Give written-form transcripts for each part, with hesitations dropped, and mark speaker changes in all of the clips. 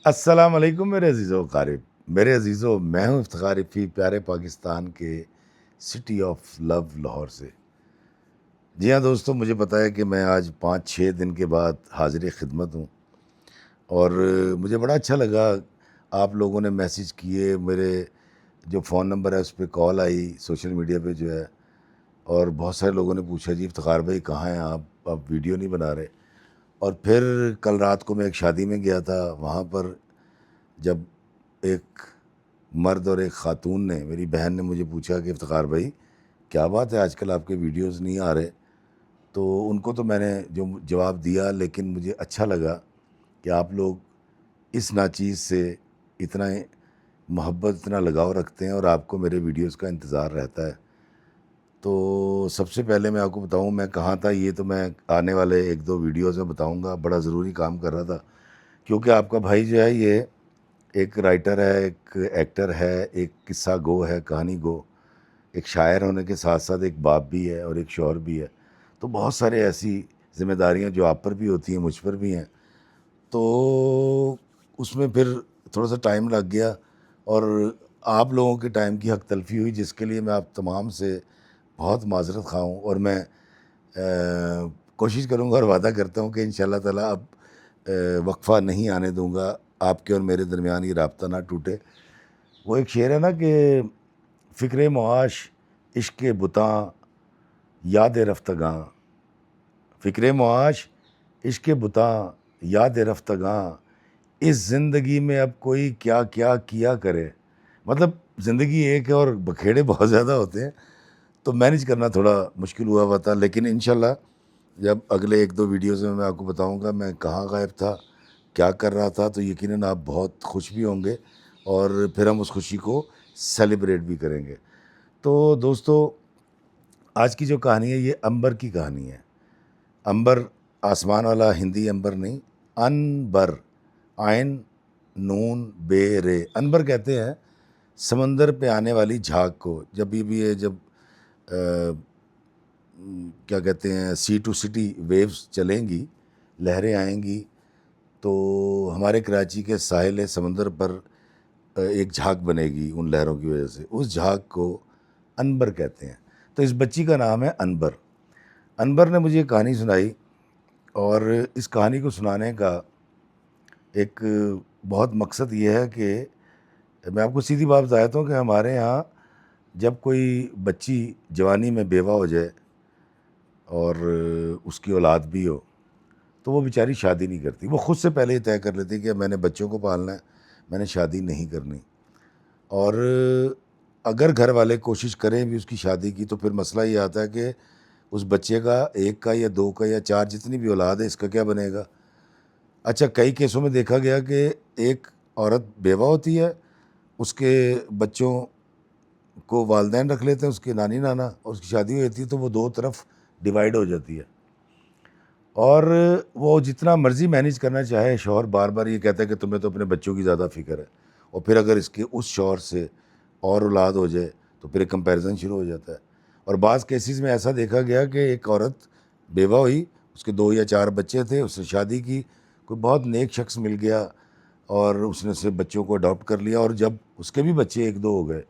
Speaker 1: السلام علیکم میرے عزیزو قارب، میرے عزیزو، میں ہوں افتخار رفیع، پیارے پاکستان کے سٹی آف لو لاہور سے۔ جی ہاں دوستو، مجھے پتا ہے کہ میں آج 5-6 دن کے بعد حاضر خدمت ہوں، اور مجھے بڑا اچھا لگا۔ آپ لوگوں نے میسیج کیے، میرے جو فون نمبر ہے اس پہ کال آئی، سوشل میڈیا پہ جو ہے، اور بہت سارے لوگوں نے پوچھا جی افتخار بھائی کہاں ہیں آپ ویڈیو نہیں بنا رہے۔ اور پھر کل رات کو میں ایک شادی میں گیا تھا، وہاں پر جب ایک مرد اور ایک خاتون نے، میری بہن نے مجھے پوچھا کہ افتخار بھائی کیا بات ہے آج کل آپ کے ویڈیوز نہیں آ رہے، تو ان کو تو میں نے جو جواب دیا، لیکن مجھے اچھا لگا کہ آپ لوگ اس ناچیز سے اتنا محبت، اتنا لگاؤ رکھتے ہیں، اور آپ کو میرے ویڈیوز کا انتظار رہتا ہے۔ تو سب سے پہلے میں آپ کو بتاؤں میں کہاں تھا، یہ تو میں آنے والے 1-2 ویڈیوز میں بتاؤں گا۔ بڑا ضروری کام کر رہا تھا، کیونکہ آپ کا بھائی جو ہے یہ ایک رائٹر ہے، ایک ایکٹر ہے، ایک قصہ گو ہے، کہانی گو، ایک شاعر ہونے کے ساتھ ساتھ ایک باپ بھی ہے اور ایک شوہر بھی ہے۔ تو بہت سارے ایسی ذمہ داریاں جو آپ پر بھی ہوتی ہیں مجھ پر بھی ہیں، تو اس میں پھر تھوڑا سا ٹائم لگ گیا، اور آپ لوگوں کے ٹائم کی حق تلفی ہوئی، جس کے لیے میں آپ تمام سے بہت معذرت خواہ ہوں، اور میں کوشش کروں گا اور وعدہ کرتا ہوں کہ انشاءاللہ تعالیٰ اب وقفہ نہیں آنے دوں گا، آپ کے اور میرے درمیان یہ رابطہ نہ ٹوٹے۔ وہ ایک شعر ہے نا کہ فکر معاش عشق بتاں یاد رفتگاں، فکر معاش عشق بتاں یاد رفتگاں، اس زندگی میں اب کوئی کیا کیا کیا کرے۔ مطلب زندگی ایک ہے اور بکھیڑے بہت زیادہ ہوتے ہیں، تو مینیج کرنا تھوڑا مشکل ہوا تھا، لیکن انشاءاللہ جب اگلے 1-2 ویڈیوز میں آپ کو بتاؤں گا میں کہاں غائب تھا، کیا کر رہا تھا، تو یقیناً آپ بہت خوش بھی ہوں گے، اور پھر ہم اس خوشی کو سیلیبریٹ بھی کریں گے۔ تو دوستو، آج کی جو کہانی ہے یہ امبر کی کہانی ہے۔ امبر آسمان والا ہندی امبر نہیں، انبر، آئن نون بے رے، انبر کہتے ہیں سمندر پہ آنے والی جھاگ کو۔ جب بھی یہ جب کیا کہتے ہیں سی ٹو سٹی ویوز چلیں گی، لہریں آئیں گی، تو ہمارے کراچی کے ساحل سمندر پر ایک جھاگ بنے گی ان لہروں کی وجہ سے، اس جھاگ کو انبر کہتے ہیں۔ تو اس بچی کا نام ہے انبر۔ انبر نے مجھے یہ کہانی سنائی، اور اس کہانی کو سنانے کا ایک بہت مقصد یہ ہے کہ میں آپ کو سیدھی بات بتاتا ہوں کہ ہمارے یہاں جب کوئی بچی جوانی میں بیوہ ہو جائے اور اس کی اولاد بھی ہو، تو وہ بیچاری شادی نہیں کرتی، وہ خود سے پہلے ہی طے کر لیتی کہ میں نے بچوں کو پالنا ہے، میں نے شادی نہیں کرنی۔ اور اگر گھر والے کوشش کریں بھی اس کی شادی کی، تو پھر مسئلہ یہ آتا ہے کہ اس بچے کا 1 کا یا 2 کا یا 4 جتنی بھی اولاد ہے، اس کا کیا بنے گا۔ اچھا، کئی کیسوں میں دیکھا گیا کہ ایک عورت بیوہ ہوتی ہے، اس کے بچوں کو والدین رکھ لیتے ہیں، اس کے نانی نانا، اور اس کی شادی ہو جاتی ہے تو وہ 2 طرف ڈیوائیڈ ہو جاتی ہے، اور وہ جتنا مرضی مینیج کرنا چاہے، شوہر بار بار یہ کہتا ہے کہ تمہیں تو اپنے بچوں کی زیادہ فکر ہے، اور پھر اگر اس کے اس شوہر سے اور اولاد ہو جائے تو پھر ایک کمپیریزن شروع ہو جاتا ہے۔ اور بعض کیسز میں ایسا دیکھا گیا کہ ایک عورت بیوہ ہوئی، اس کے 2 یا 4 بچے تھے، اس نے شادی کی، کوئی بہت نیک شخص مل گیا اور اس نے سے بچوں کو اڈاپٹ کر لیا، اور جب اس کے بھی بچے 1-2 ہو گئے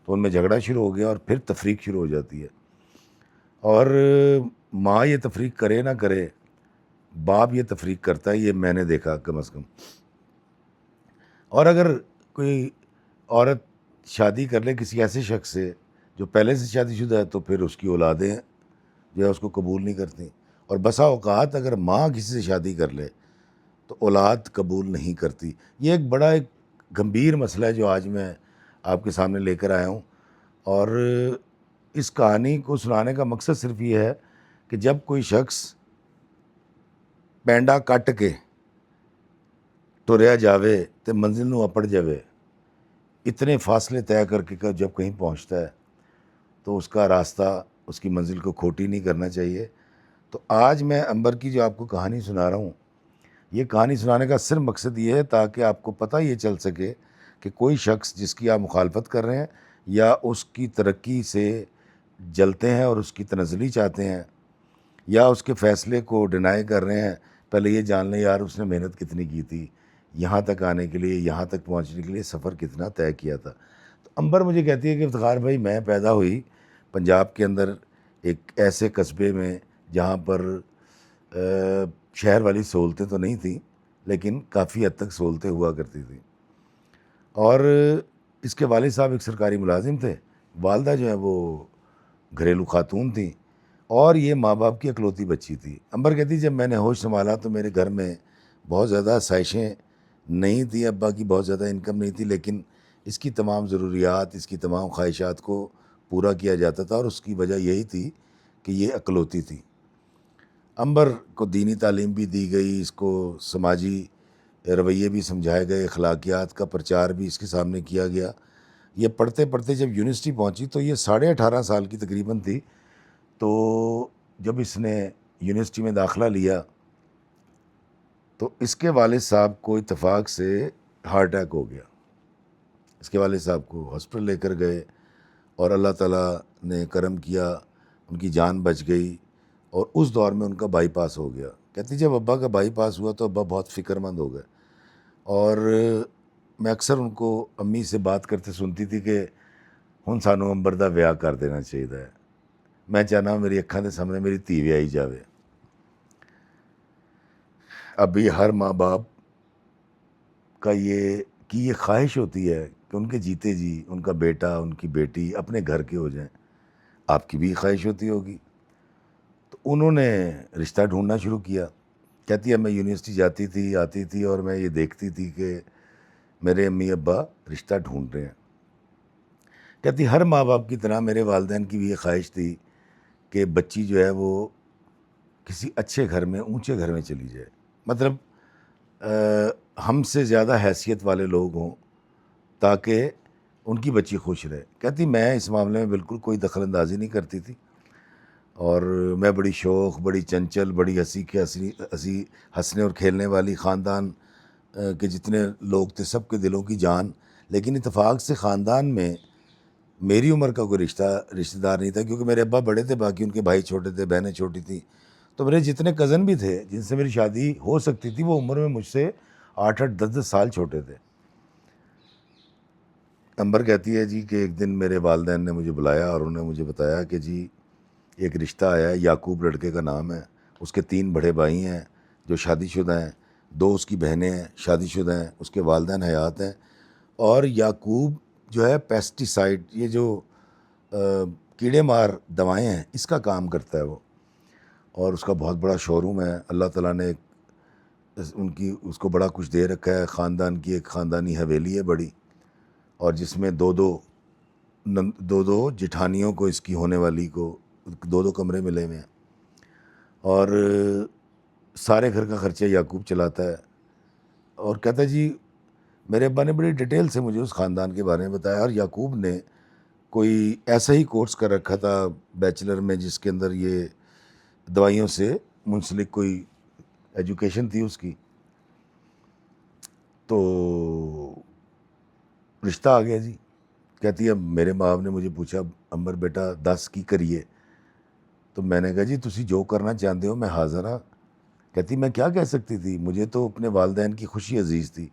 Speaker 1: تو ان میں جھگڑا شروع ہو گیا، اور پھر تفریق شروع ہو جاتی ہے۔ اور ماں یہ تفریق کرے نہ کرے، باپ یہ تفریق کرتا ہے، یہ میں نے دیکھا کم از کم۔ اور اگر کوئی عورت شادی کر لے کسی ایسے شخص سے جو پہلے سے شادی شدہ ہے، تو پھر اس کی اولادیں جو ہے اس کو قبول نہیں کرتی، اور بسا اوقات اگر ماں کسی سے شادی کر لے تو اولاد قبول نہیں کرتی۔ یہ ایک بڑا ایک گمبھیر مسئلہ ہے جو آج میں آپ کے سامنے لے کر آیا ہوں، اور اس کہانی کو سنانے کا مقصد صرف یہ ہے کہ جب کوئی شخص پینڈا کٹ کے ٹریا جاوے تے منزل نو اپڑ جاوے، اتنے فاصلے طے کر کے جب کہیں پہنچتا ہے تو اس کا راستہ، اس کی منزل کو کھوٹی نہیں کرنا چاہیے۔ تو آج میں امبر کی جو آپ کو کہانی سنا رہا ہوں، یہ کہانی سنانے کا صرف مقصد یہ ہے تاکہ آپ کو پتہ یہ چل سکے کہ کوئی شخص جس کی آپ مخالفت کر رہے ہیں یا اس کی ترقی سے جلتے ہیں اور اس کی تنزلی چاہتے ہیں، یا اس کے فیصلے کو ڈینائی کر رہے ہیں، پہلے یہ جان لیں یار اس نے محنت کتنی کی تھی، یہاں تک آنے کے لیے، یہاں تک پہنچنے کے لیے سفر کتنا طے کیا تھا۔ تو امبر مجھے کہتی ہے کہ افتخار بھائی میں پیدا ہوئی پنجاب کے اندر ایک ایسے قصبے میں جہاں پر شہر والی سہولتیں تو نہیں تھیں، لیکن کافی حد تک سہولتیں ہوا کرتی تھیں، اور اس کے والد صاحب ایک سرکاری ملازم تھے، والدہ جو ہے وہ گھریلو خاتون تھیں، اور یہ ماں باپ کی اکلوتی بچی تھی۔ امبر کہتی جب میں نے ہوش سنبھالا تو میرے گھر میں بہت زیادہ آسائشیں نہیں تھیں، ابا کی بہت زیادہ انکم نہیں تھی، لیکن اس کی تمام ضروریات، اس کی تمام خواہشات کو پورا کیا جاتا تھا، اور اس کی وجہ یہی تھی کہ یہ اکلوتی تھی۔ امبر کو دینی تعلیم بھی دی گئی، اس کو سماجی رویے بھی سمجھائے گئے، اخلاقیات کا پرچار بھی اس کے سامنے کیا گیا۔ یہ پڑھتے پڑھتے جب یونیورسٹی پہنچی تو یہ 18.5 سال کی تقریباً تھی، تو جب اس نے یونیورسٹی میں داخلہ لیا تو اس کے والد صاحب کو اتفاق سے ہارٹ اٹیک ہو گیا۔ اس کے والد صاحب کو ہاسپٹل لے کر گئے، اور اللہ تعالیٰ نے کرم کیا، ان کی جان بچ گئی، اور اس دور میں ان کا بائی پاس ہو گیا۔ کہتی جب ابا کا بائی پاس ہوا تو ابا بہت فکر مند ہو گئے، اور میں اکثر ان کو امی سے بات کرتے سنتی تھی کہ ہن سانوں امبر دا ویاہ کر دینا چاہیے، میں چاہنا میری اکھاں دے سامنے میری دھی ویائی جاوے۔ ابھی ہر ماں باپ کا یہ خواہش ہوتی ہے کہ ان کے جیتے جی ان کا بیٹا، ان کی بیٹی اپنے گھر کے ہو جائیں۔ آپ کی بھی خواہش ہوتی ہوگی۔ تو انہوں نے رشتہ ڈھونڈنا شروع کیا۔ کہتی ہے میں یونیورسٹی جاتی تھی، آتی تھی، اور میں یہ دیکھتی تھی کہ میرے امی ابا رشتہ ڈھونڈ رہے ہیں۔ کہتی ہر ماں باپ کی طرح میرے والدین کی بھی یہ خواہش تھی کہ بچی جو ہے وہ کسی اچھے گھر میں، اونچے گھر میں چلی جائے، مطلب ہم سے زیادہ حیثیت والے لوگ ہوں تاکہ ان کی بچی خوش رہے۔ کہتی میں اس معاملے میں بالکل کوئی دخل اندازی نہیں کرتی تھی، اور میں بڑی شوق، بڑی چنچل، بڑی ہنسنے اور کھیلنے والی خاندان کے جتنے لوگ تھے سب کے دلوں کی جان، لیکن اتفاق سے خاندان میں میری عمر کا کوئی رشتہ دار نہیں تھا، کیونکہ میرے ابا بڑے تھے، باقی ان کے بھائی چھوٹے تھے، بہنیں چھوٹی تھیں۔ تو میرے جتنے کزن بھی تھے جن سے میری شادی ہو سکتی تھی وہ عمر میں مجھ سے 8-10 سال چھوٹے تھے۔ امبر کہتی ہے جی کہ ایک دن میرے والدین نے مجھے بلایا اور انہوں نے مجھے بتایا کہ جی ایک رشتہ آیا ہے، یعقوب لڑکے کا نام ہے، اس کے 3 بڑے بھائی ہیں جو شادی شدہ ہیں، 2 اس کی بہنیں ہیں شادی شدہ ہیں، اس کے والدین حیات ہیں، اور یعقوب جو ہے پیسٹیسائڈ، یہ جو کیڑے مار دوائیں ہیں، اس کا کام کرتا ہے وہ، اور اس کا بہت بڑا شو روم ہے۔ اللہ تعالیٰ نے اس کو بڑا کچھ دے رکھا ہے، خاندان کی ایک خاندانی حویلی ہے بڑی، اور جس میں دو جٹھانیوں کو، اس کی ہونے والی کو 2 کمرے ملے ہوئے ہیں، اور سارے گھر کا خرچہ یعقوب چلاتا ہے۔ اور کہتا ہے جی میرے ابا نے بڑی ڈیٹیل سے مجھے اس خاندان کے بارے میں بتایا، اور یعقوب نے کوئی ایسا ہی کورس کر رکھا تھا بیچلر میں جس کے اندر یہ دوائیوں سے منسلک کوئی ایجوکیشن تھی اس کی۔ تو رشتہ آ گیا جی۔ کہتی ہے اب میرے ماں باپ نے مجھے پوچھا امبر بیٹا دس کی کریے، تو میں نے کہا جی تسی جو کرنا چاہتے ہو میں حاضر ہاں۔ کہتی میں کیا کہہ سکتی تھی، مجھے تو اپنے والدین کی خوشی عزیز تھی،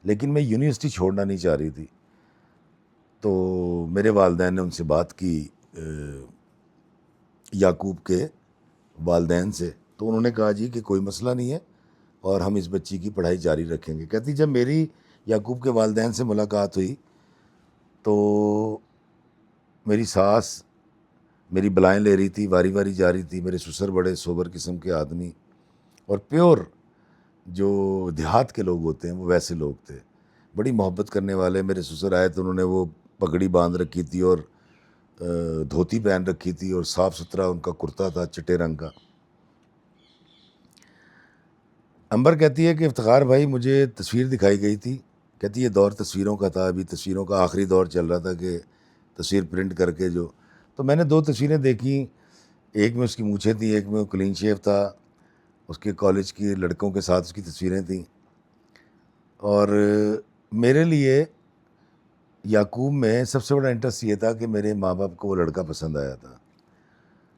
Speaker 1: لیکن میں یونیورسٹی چھوڑنا نہیں چاہ رہی تھی۔ تو میرے والدین نے ان سے بات کی یعقوب کے والدین سے، تو انہوں نے کہا جی کہ کوئی مسئلہ نہیں ہے، اور ہم اس بچی کی پڑھائی جاری رکھیں گے۔ کہتی جب میری یعقوب کے والدین سے ملاقات ہوئی تو میری ساس میری بلائیں لے رہی تھی، واری واری جا رہی تھی۔ میرے سسر بڑے سوبر قسم کے آدمی اور پیور جو دیہات کے لوگ ہوتے ہیں وہ ویسے لوگ تھے، بڑی محبت کرنے والے۔ میرے سسر آئے تو انہوں نے وہ پگڑی باندھ رکھی تھی اور دھوتی پہن رکھی تھی، اور صاف ستھرا ان کا کرتا تھا چٹے رنگ کا۔ امبر کہتی ہے کہ افتخار بھائی مجھے تصویر دکھائی گئی تھی، کہتی یہ دور تصویروں کا تھا، ابھی تصویروں کا آخری دور چل رہا تھا کہ تصویر پرنٹ کر کے جو، تو میں نے 2 تصویریں دیکھیں، ایک میں اس کی مونچھیں تھیں، ایک میں وہ کلین شیو تھا، اس کے کالج کی لڑکوں کے ساتھ اس کی تصویریں تھیں، اور میرے لیے یعقوب میں سب سے بڑا انٹرسٹ یہ تھا کہ میرے ماں باپ کو وہ لڑکا پسند آیا تھا۔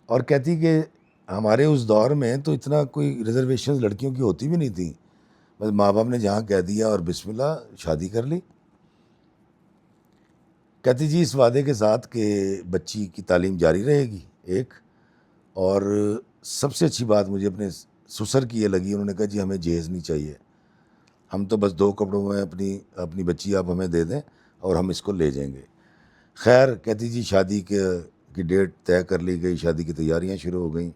Speaker 1: اور کہتی کہ ہمارے اس دور میں تو اتنا کوئی ریزرویشنز لڑکیوں کی ہوتی بھی نہیں تھیں، بس ماں باپ نے جہاں کہہ دیا اور بسم اللہ شادی کر لی. کہتی جی اس وعدے کے ساتھ کہ بچی کی تعلیم جاری رہے گی ایک، اور سب سے اچھی بات مجھے اپنے سسر کی یہ لگی، انہوں نے کہا جی ہمیں جہیز نہیں چاہیے، ہم تو بس 2 کپڑوں میں اپنی بچی آپ ہمیں دے دیں اور ہم اس کو لے جائیں گے. خیر کہتی جی شادی کی ڈیٹ طے کر لی گئی، شادی کی تیاریاں شروع ہو گئیں.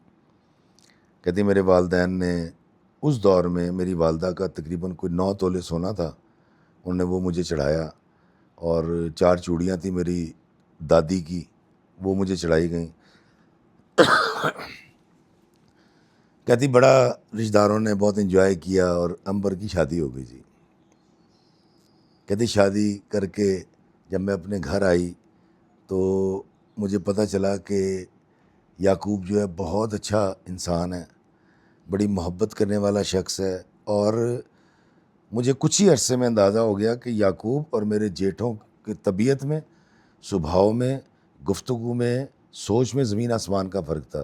Speaker 1: کہتی میرے والدین نے اس دور میں، میری والدہ کا تقریباً کوئی 9 تولے سونا تھا، انہوں نے وہ مجھے چڑھایا، اور 4 چوڑیاں تھیں میری دادی کی، وہ مجھے چڑھائی گئیں. کہتی بڑا رشتہ داروں نے بہت انجوائے کیا اور امبر کی شادی ہو گئی جی. کہتی شادی کر کے جب میں اپنے گھر آئی تو مجھے پتہ چلا کہ یعقوب جو ہے بہت اچھا انسان ہے، بڑی محبت کرنے والا شخص ہے، اور مجھے کچھ ہی عرصے میں اندازہ ہو گیا کہ یعقوب اور میرے جیٹھوں کی طبیعت میں، سبھاؤ میں، گفتگو میں، سوچ میں زمین آسمان کا فرق تھا.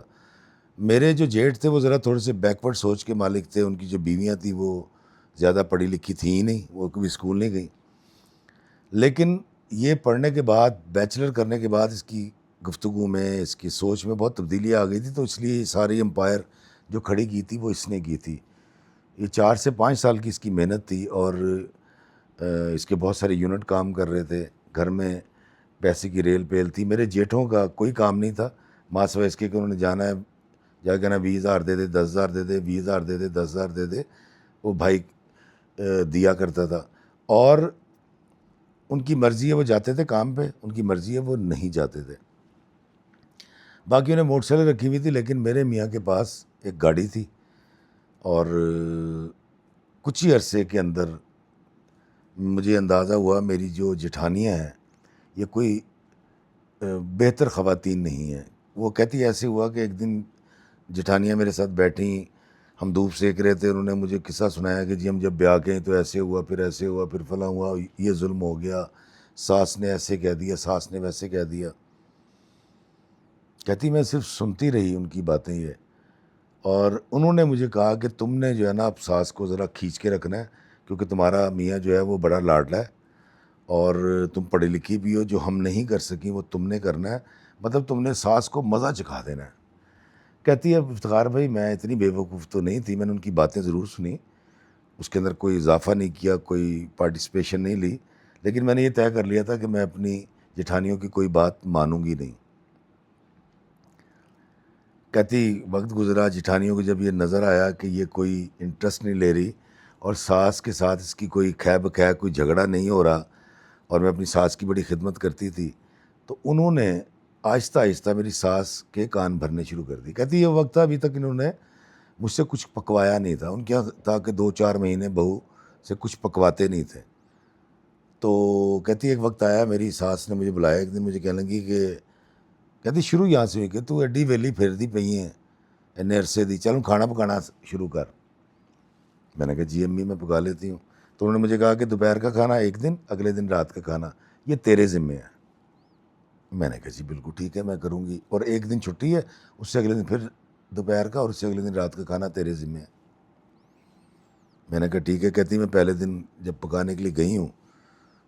Speaker 1: میرے جو جیٹھ تھے وہ ذرا تھوڑے سے بیکورڈ سوچ کے مالک تھے، ان کی جو بیویاں تھیں وہ زیادہ پڑھی لکھی تھیں ہی نہیں، وہ کبھی اسکول نہیں گئیں. لیکن یہ پڑھنے کے بعد، بیچلر کرنے کے بعد، اس کی گفتگو میں، اس کی سوچ میں بہت تبدیلی آ گئی تھی، تو اس لیے ساری امپائر جو کھڑی کی تھی وہ اس نے کی تھی. یہ 4 سے 5 سال کی اس کی محنت تھی، اور اس کے بہت سارے یونٹ کام کر رہے تھے، گھر میں پیسے کی ریل پیل تھی. میرے جیٹھوں کا کوئی کام نہیں تھا، ماں سوائے اس کے کہ انہوں نے جانا ہے، جا کے نا 20,000 دے دے، 10,000 دے دے، 20,000 دے دے، 10,000 دے دے، وہ بھائی دیا کرتا تھا. اور ان کی مرضی ہے وہ جاتے تھے کام پہ، ان کی مرضی ہے وہ نہیں جاتے تھے. باقیوں نے موٹر سائیکل رکھی ہوئی تھی، لیکن میرے میاں کے پاس ایک گاڑی تھی، اور کچھ ہی عرصے کے اندر مجھے اندازہ ہوا میری جو جٹھانیاں ہیں یہ کوئی بہتر خواتین نہیں ہیں. وہ کہتی ایسے ہوا کہ ایک دن جٹھانیاں میرے ساتھ بیٹھیں، ہم دھوپ سیک رہے تھے، انہوں نے مجھے قصہ سنایا کہ جی ہم جب بیاہ گئے تو ایسے ہوا، پھر ایسے ہوا، پھر فلاں ہوا، یہ ظلم ہو گیا، ساس نے ایسے کہہ دیا، ساس نے ویسے کہہ دیا. کہتی میں صرف سنتی رہی ان کی باتیں یہ، اور انہوں نے مجھے کہا کہ تم نے جو ہے نا اب ساس کو ذرا کھینچ کے رکھنا ہے، کیونکہ تمہارا میاں جو ہے وہ بڑا لاڈلا ہے، اور تم پڑھی لکھی بھی ہو، جو ہم نہیں کر سکیں وہ تم نے کرنا ہے، مطلب تم نے ساس کو مزہ چکھا دینا ہے. کہتی ہے افتخار بھائی میں اتنی بے وقوف تو نہیں تھی، میں نے ان کی باتیں ضرور سنی، اس کے اندر کوئی اضافہ نہیں کیا، کوئی پارٹیسپیشن نہیں لی، لیکن میں نے یہ طے کر لیا تھا کہ میں اپنی جٹھانیوں کی کوئی بات مانوں گی نہیں. کہتی وقت گزرا، جٹھانیوں کو جب یہ نظر آیا کہ یہ کوئی انٹرسٹ نہیں لے رہی، اور ساس کے ساتھ اس کی کوئی خے بخے کوئی جھگڑا نہیں ہو رہا، اور میں اپنی ساس کی بڑی خدمت کرتی تھی، تو انہوں نے آہستہ آہستہ میری ساس کے کان بھرنے شروع کر دی. کہتی یہ وقت تھا ابھی تک انہوں نے مجھ سے کچھ پکوایا نہیں تھا، ان کے یہاں تھا کہ 2-4 مہینے بہو سے کچھ پکواتے نہیں تھے. تو کہتی ایک وقت آیا میری ساس نے مجھے بلایا ایک دن، مجھے کہنے لگی کہ کہتی شروع یہاں سے ہوئی کہ تو ایڈی ویلی پھیرتی پئی ہیں انہیں عرصے دی، چل کھانا پکانا شروع کر. میں نے کہا جی امی میں پکا لیتی ہوں. تو انہوں نے مجھے کہا کہ دوپہر کا کھانا ایک دن، اگلے دن رات کا کھانا یہ تیرے ذمے ہے. میں نے کہا جی بالکل ٹھیک ہے میں کروں گی، اور ایک دن چھٹی ہے، اس سے اگلے دن پھر دوپہر کا، اور اس سے اگلے دن رات کا کھانا تیرے ذمے ہے. میں نے کہا ٹھیک ہے. کہتی میں پہلے دن جب پکانے کے لیے گئی ہوں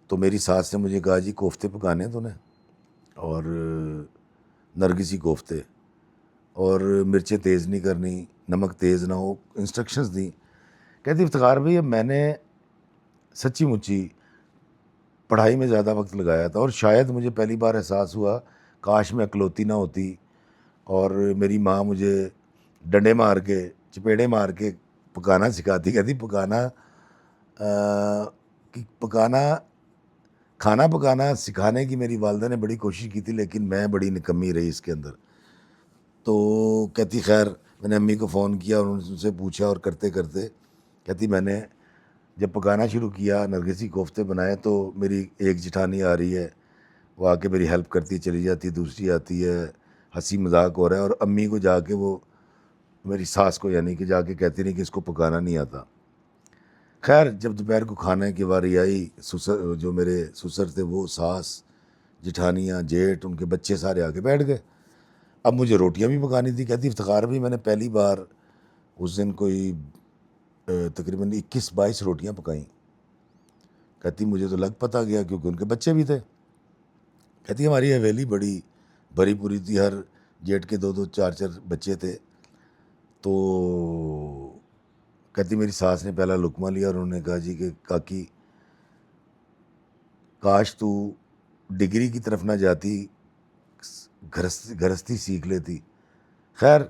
Speaker 1: تو میری ساس نے مجھے کہا جی کوفتے پکانے ہیں تو نے، اور نرگسی کوفتے، اور مرچیں تیز نہیں کرنی، نمک تیز نہ ہو، انسٹرکشنز دیں. کہتی افتخار بھائی اب میں نے سچی مچی پڑھائی میں زیادہ وقت لگایا تھا، اور شاید مجھے پہلی بار احساس ہوا کاش میں اکلوتی نہ ہوتی، اور میری ماں مجھے ڈنڈے مار کے، چپیڑے مار کے پکانا سکھاتی. کہتی پکانا کھانا پکانا سکھانے کی میری والدہ نے بڑی کوشش کی تھی، لیکن میں بڑی نکمی رہی اس کے اندر. تو کہتی خیر میں نے امی کو فون کیا، اور انہوں نے ان سے پوچھا، اور کرتے کرتے کہتی میں نے جب پکانا شروع کیا، نرگسی کوفتے بنائے، تو میری ایک جٹھانی آ رہی ہے، وہ آ کے میری ہیلپ کرتی چلی جاتی، دوسری آتی ہے، ہنسی مذاق ہو رہا ہے، اور امی کو جا کے وہ میری ساس کو یعنی کہ جا کے کہتی نہیں کہ اس کو پکانا نہیں آتا. خیر جب دوپہر کو کھانے کی باری آئی، سسر جو میرے سسر تھے وہ، ساس، جٹھانیاں، جیٹ، ان کے بچے سارے آ کے بیٹھ گئے. اب مجھے روٹیاں بھی پکانی تھی. کہتی افتخار بھی میں نے پہلی بار اس دن کوئی تقریباً 21-22 روٹیاں پکائیں. کہتی مجھے تو لگ پتہ گیا کیونکہ ان کے بچے بھی تھے. کہتی ہماری حویلی بڑی بھری پوری تھی، ہر جیٹ کے 2-2 4-4 بچے تھے. تو کہتی میری ساس نے پہلا لقمہ لیا اور انہوں نے کہا جی کہ کاکی کاش تو ڈگری کی طرف نہ جاتی، گھرستی سیکھ لیتی. خیر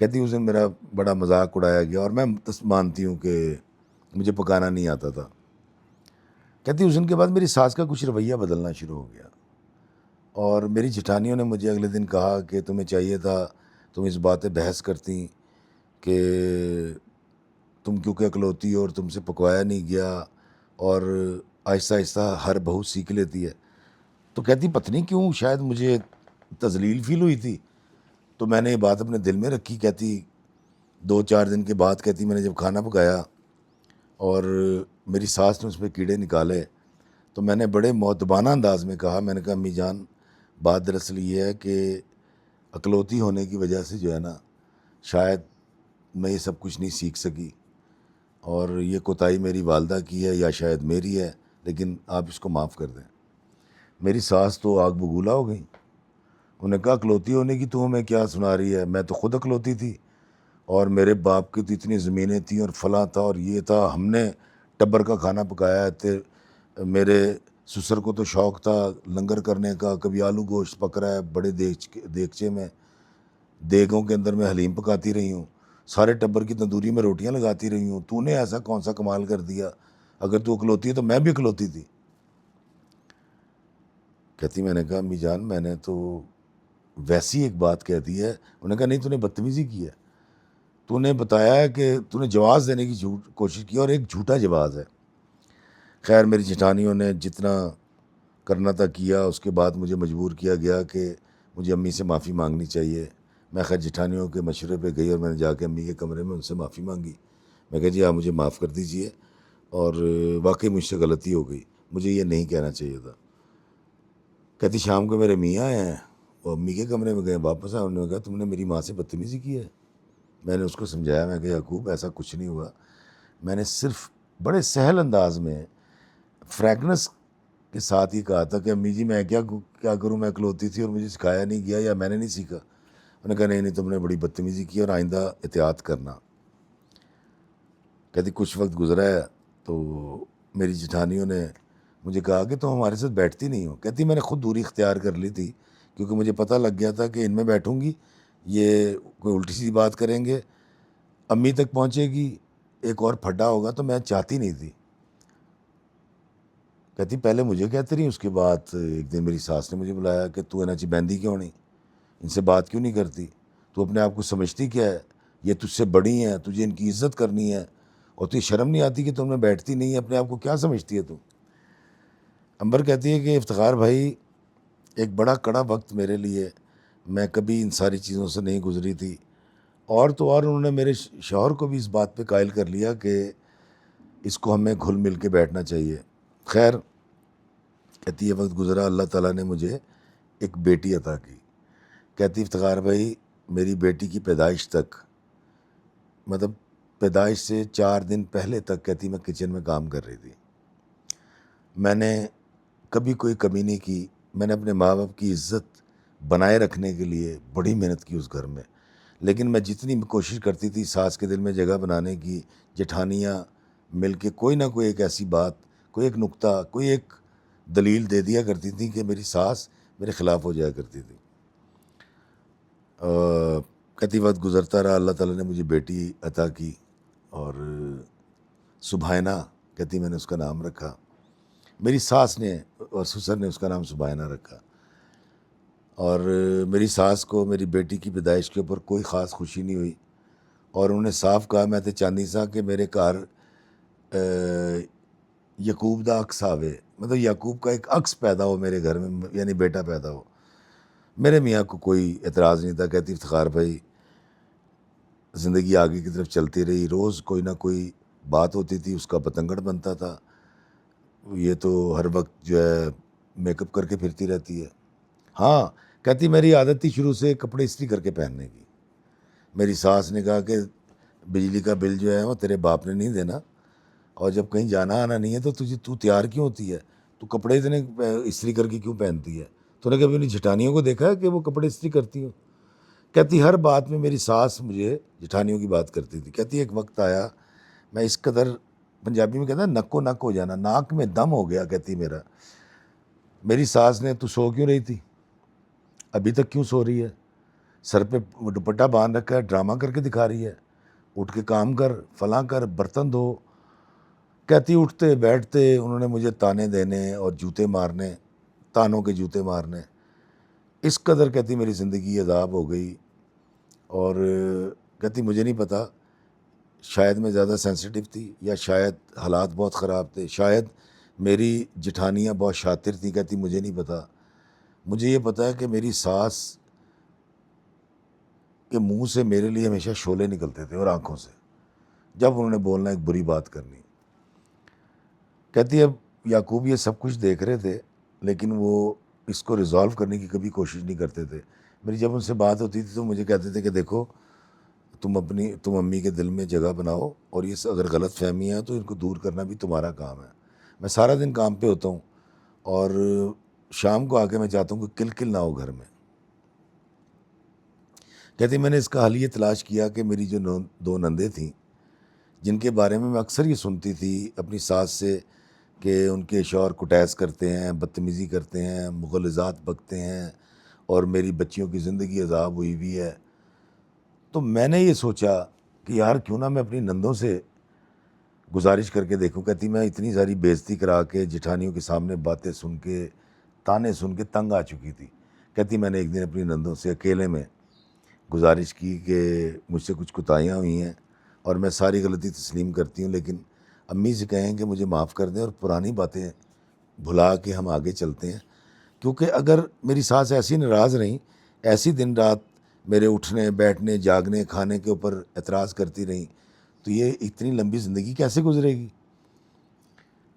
Speaker 1: کہتی اس دن میرا بڑا مذاق اڑایا گیا اور میں مانتی ہوں کہ مجھے پکانا نہیں آتا تھا. کہتی اس دن کے بعد میری ساس کا کچھ رویہ بدلنا شروع ہو گیا اور میری جٹھانیوں نے مجھے اگلے دن کہا کہ تمہیں چاہیے تھا تم اس بات پہ بحث کرتی کہ تم کیونکہ اکلوتی ہو اور تم سے پکوایا نہیں گیا اور آہستہ آہستہ ہر بہو سیکھ لیتی ہے. تو کہتی پتہ نہیں کیوں شاید مجھے تذلیل فیل ہوئی تھی تو میں نے یہ بات اپنے دل میں رکھی. کہتی 2-4 دن کے بعد کہتی میں نے جب کھانا پکایا اور میری ساس نے اس پہ کیڑے نکالے تو میں نے بڑے مؤدبانہ انداز میں کہا، میں نے کہا امی جان بات دراصل یہ ہے کہ اکلوتی ہونے کی وجہ سے جو ہے نا شاید میں یہ سب کچھ نہیں سیکھ سکی اور یہ کوتاہی میری والدہ کی ہے یا شاید میری ہے، لیکن آپ اس کو معاف کر دیں. میری ساس تو آگ بگولا ہو گئی. انہوں نے کہا اکلوتی ہونے کی تو ہمیں کیا سنا رہی ہے، میں تو خود اکلوتی تھی اور میرے باپ کی تو اتنی زمینیں تھیں اور فلاں تھا اور یہ تھا، ہم نے ٹبر کا کھانا پکایا ہے. میرے سسر کو تو شوق تھا لنگر کرنے کا، کبھی آلو گوشت پک رہا ہے بڑے دیگچے میں، دیگوں کے اندر میں حلیم پکاتی رہی ہوں، سارے ٹبر کی تندوری میں روٹیاں لگاتی رہی ہوں. تو نے ایسا کون سا کمال کر دیا، اگر تو اکلوتی ہے تو میں بھی اکلوتی تھی. کہتی میں نے کہا امی جان میں نے تو ویسی ایک بات کہہ دی ہے. انہوں نے کہا نہیں تو نے بدتمیزی کی ہے، تو نے بتایا ہے کہ تو نے جواز دینے کی کوشش کی اور ایک جھوٹا جواز ہے. خیر میری جٹھانیوں نے جتنا کرنا تھا کیا، اس کے بعد مجھے مجبور کیا گیا کہ مجھے امی سے معافی مانگنی چاہیے. میں خیر جٹھانیوں کے مشورے پہ گئی اور میں نے جا کے امی کے کمرے میں ان سے معافی مانگی. میں کہا جی آپ مجھے معاف کر دیجئے اور واقعی مجھ سے غلطی ہو گئی، مجھے یہ نہیں کہنا چاہیے تھا. کہتی شام کو میرے میاں آئے ہیں وہ امی کے کمرے میں گئے، واپس آئے، انہوں نے کہا تم نے میری ماں سے بدتمیزی کی ہے. میں نے اس کو سمجھایا، میں کہ یعقوب ایسا کچھ نہیں ہوا، میں نے صرف بڑے سہل انداز میں فریگنس کے ساتھ ہی کہا تھا کہ امی جی میں کیا کروں، میں اکلوتی تھی اور مجھے سکھایا نہیں گیا یا میں نے نہیں سیکھا. انہوں نے کہا نہیں تم نے بڑی بدتمیزی کی اور آئندہ احتیاط کرنا. کہتی کچھ وقت گزرا ہے تو میری جٹھانیوں نے مجھے کہا کہ تم ہمارے ساتھ بیٹھتی نہیں ہو. کہتی میں نے خود دوری اختیار کر لی تھی کیونکہ مجھے پتہ لگ گیا تھا کہ ان میں بیٹھوں گی یہ کوئی الٹی سیدھی بات کریں گے، امی تک پہنچے گی، ایک اور پھڈا ہوگا، تو میں چاہتی نہیں تھی. کہتی پہلے مجھے کہتے رہی، اس کے بعد ایک دن میری ساس نے مجھے بلایا کہ تو اینا چی بہندی کیوں نہیں، ان سے بات کیوں نہیں کرتی، تو اپنے آپ کو سمجھتی کیا ہے، یہ تجھ سے بڑی ہیں، تجھے ان کی عزت کرنی ہے اور تجھے شرم نہیں آتی کہ تم نے بیٹھتی نہیں ہے، اپنے آپ کو کیا سمجھتی ہے تو. امبر کہتی ہے کہ افتخار بھائی ایک بڑا کڑا وقت میرے لیے، میں کبھی ان ساری چیزوں سے نہیں گزری تھی اور تو اور انہوں نے میرے شوہر کو بھی اس بات پہ قائل کر لیا کہ اس کو ہمیں گھل مل کے بیٹھنا چاہیے. خیر کہتی یہ وقت گزرا، اللہ تعالیٰ نے مجھے ایک بیٹی عطا کی. کہتی افتخار بھائی میری بیٹی کی پیدائش تک، مطلب پیدائش سے 4 دن پہلے تک کہتی میں کچن میں کام کر رہی تھی. میں نے کبھی کوئی کمی نہیں کی. میں نے اپنے ماں باپ کی عزت بنائے رکھنے کے لیے بڑی محنت کی اس گھر میں، لیکن میں جتنی کوشش کرتی تھی ساس کے دل میں جگہ بنانے کی، جٹھانیاں مل کے کوئی نہ کوئی ایک ایسی بات، کوئی ایک نکتہ، کوئی ایک دلیل دے دیا کرتی تھی کہ میری ساس میرے خلاف ہو جایا کرتی تھی. کہتی وقت گزرتا رہا، اللہ تعالیٰ نے مجھے بیٹی عطا کی اور سبحانہ کہتی میں نے اس کا نام رکھا. میری ساس نے اور سسر نے اس کا نام سبحانہ رکھا اور میری ساس کو میری بیٹی کی پیدائش کے اوپر کوئی خاص خوشی نہیں ہوئی اور انہوں نے صاف کہا میں تے چاندی سا کہ میرے گھر یعقوب دا عکس آوے، مطلب یعقوب کا ایک عکس پیدا ہو میرے گھر میں، یعنی بیٹا پیدا ہو. میرے میاں کو کوئی اعتراض نہیں تھا. کہتی افتخار بھائی زندگی آگے کی طرف چلتی رہی، روز کوئی نہ کوئی بات ہوتی تھی، اس کا پتنگڑ بنتا تھا، یہ تو ہر وقت جو ہے میک اپ کر کے پھرتی رہتی ہے. ہاں کہتی میری عادت تھی شروع سے کپڑے استری کر کے پہننے کی. میری ساس نے کہا کہ بجلی کا بل جو ہے وہ تیرے باپ نے نہیں دینا، اور جب کہیں جانا آنا نہیں ہے تو تو تیار کیوں ہوتی ہے؟ تو کپڑے اتنے استری کر کے کیوں پہنتی ہے؟ تو نے کبھی اپنی جٹھانیوں کو دیکھا ہے کہ وہ کپڑے استری کرتی ہوں؟ کہتی ہر بات میں میری ساس مجھے جٹھانیوں کی بات کرتی تھی. کہتی ایک وقت آیا میں اس قدر، پنجابی میں کہتا ہے نک و نک ہو جانا، ناک میں دم ہو گیا. کہتی میری ساس نے تو سو کیوں رہی تھی، ابھی تک کیوں سو رہی ہے، سر پہ دوپٹہ باندھ رکھا ہے، ڈرامہ کر کے دکھا رہی ہے، اٹھ کے کام کر، فلاں کر، برتن دھو. کہتی اٹھتے بیٹھتے انہوں نے مجھے تانے دینے اور جوتے مارنے، تانوں کے جوتے مارنے. اس قدر کہتی میری زندگی عذاب ہو گئی. اور کہتی مجھے نہیں پتا، شاید میں زیادہ سینسیٹیو تھی، یا شاید حالات بہت خراب تھے، شاید میری جٹھانیاں بہت شاطر تھیں. کہتی مجھے نہیں پتا، مجھے یہ پتا ہے کہ میری ساس کے منہ سے میرے لیے ہمیشہ شعلے نکلتے تھے اور آنکھوں سے، جب انہوں نے بولنا ایک بری بات کرنی. کہتی اب یعقوب یہ سب کچھ دیکھ رہے تھے لیکن وہ اس کو ریزالو کرنے کی کبھی کوشش نہیں کرتے تھے. میری جب ان سے بات ہوتی تھی تو مجھے کہتے تھے کہ دیکھو تم امی کے دل میں جگہ بناؤ، اور یہ اگر غلط فہمیاں ہیں تو ان کو دور کرنا بھی تمہارا کام ہے. میں سارا دن کام پہ ہوتا ہوں اور شام کو آ کے میں چاہتا ہوں کہ کل کل نہ ہو گھر میں. کہتی میں نے اس کا حل یہ تلاش کیا کہ میری جو دو نندیں تھیں جن کے بارے میں اکثر یہ سنتی تھی اپنی ساس سے کہ ان کے شوہر کٹیس کرتے ہیں، بدتمیزی کرتے ہیں، مغالطات بکتے ہیں، اور میری بچیوں کی زندگی عذاب ہوئی ہوئی ہے. تو میں نے یہ سوچا کہ یار کیوں نہ میں اپنی نندوں سے گزارش کر کے دیکھوں. کہتی میں اتنی ساری بےزتی کرا کے جٹھانیوں کے سامنے باتیں سن کے، تانے سن کے تنگ آ چکی تھی. کہتی میں نے ایک دن اپنی نندوں سے اکیلے میں گزارش کی کہ مجھ سے کچھ کوتاہیاں ہوئی ہیں اور میں ساری غلطی تسلیم کرتی ہوں، لیکن امی سے کہیں کہ مجھے معاف کر دیں اور پرانی باتیں بھلا کے ہم آگے چلتے ہیں. کیونکہ اگر میری ساس ایسی ناراض رہیں، ایسی دن رات میرے اٹھنے بیٹھنے جاگنے کھانے کے اوپر اعتراض کرتی رہیں، تو یہ اتنی لمبی زندگی کیسے گزرے گی؟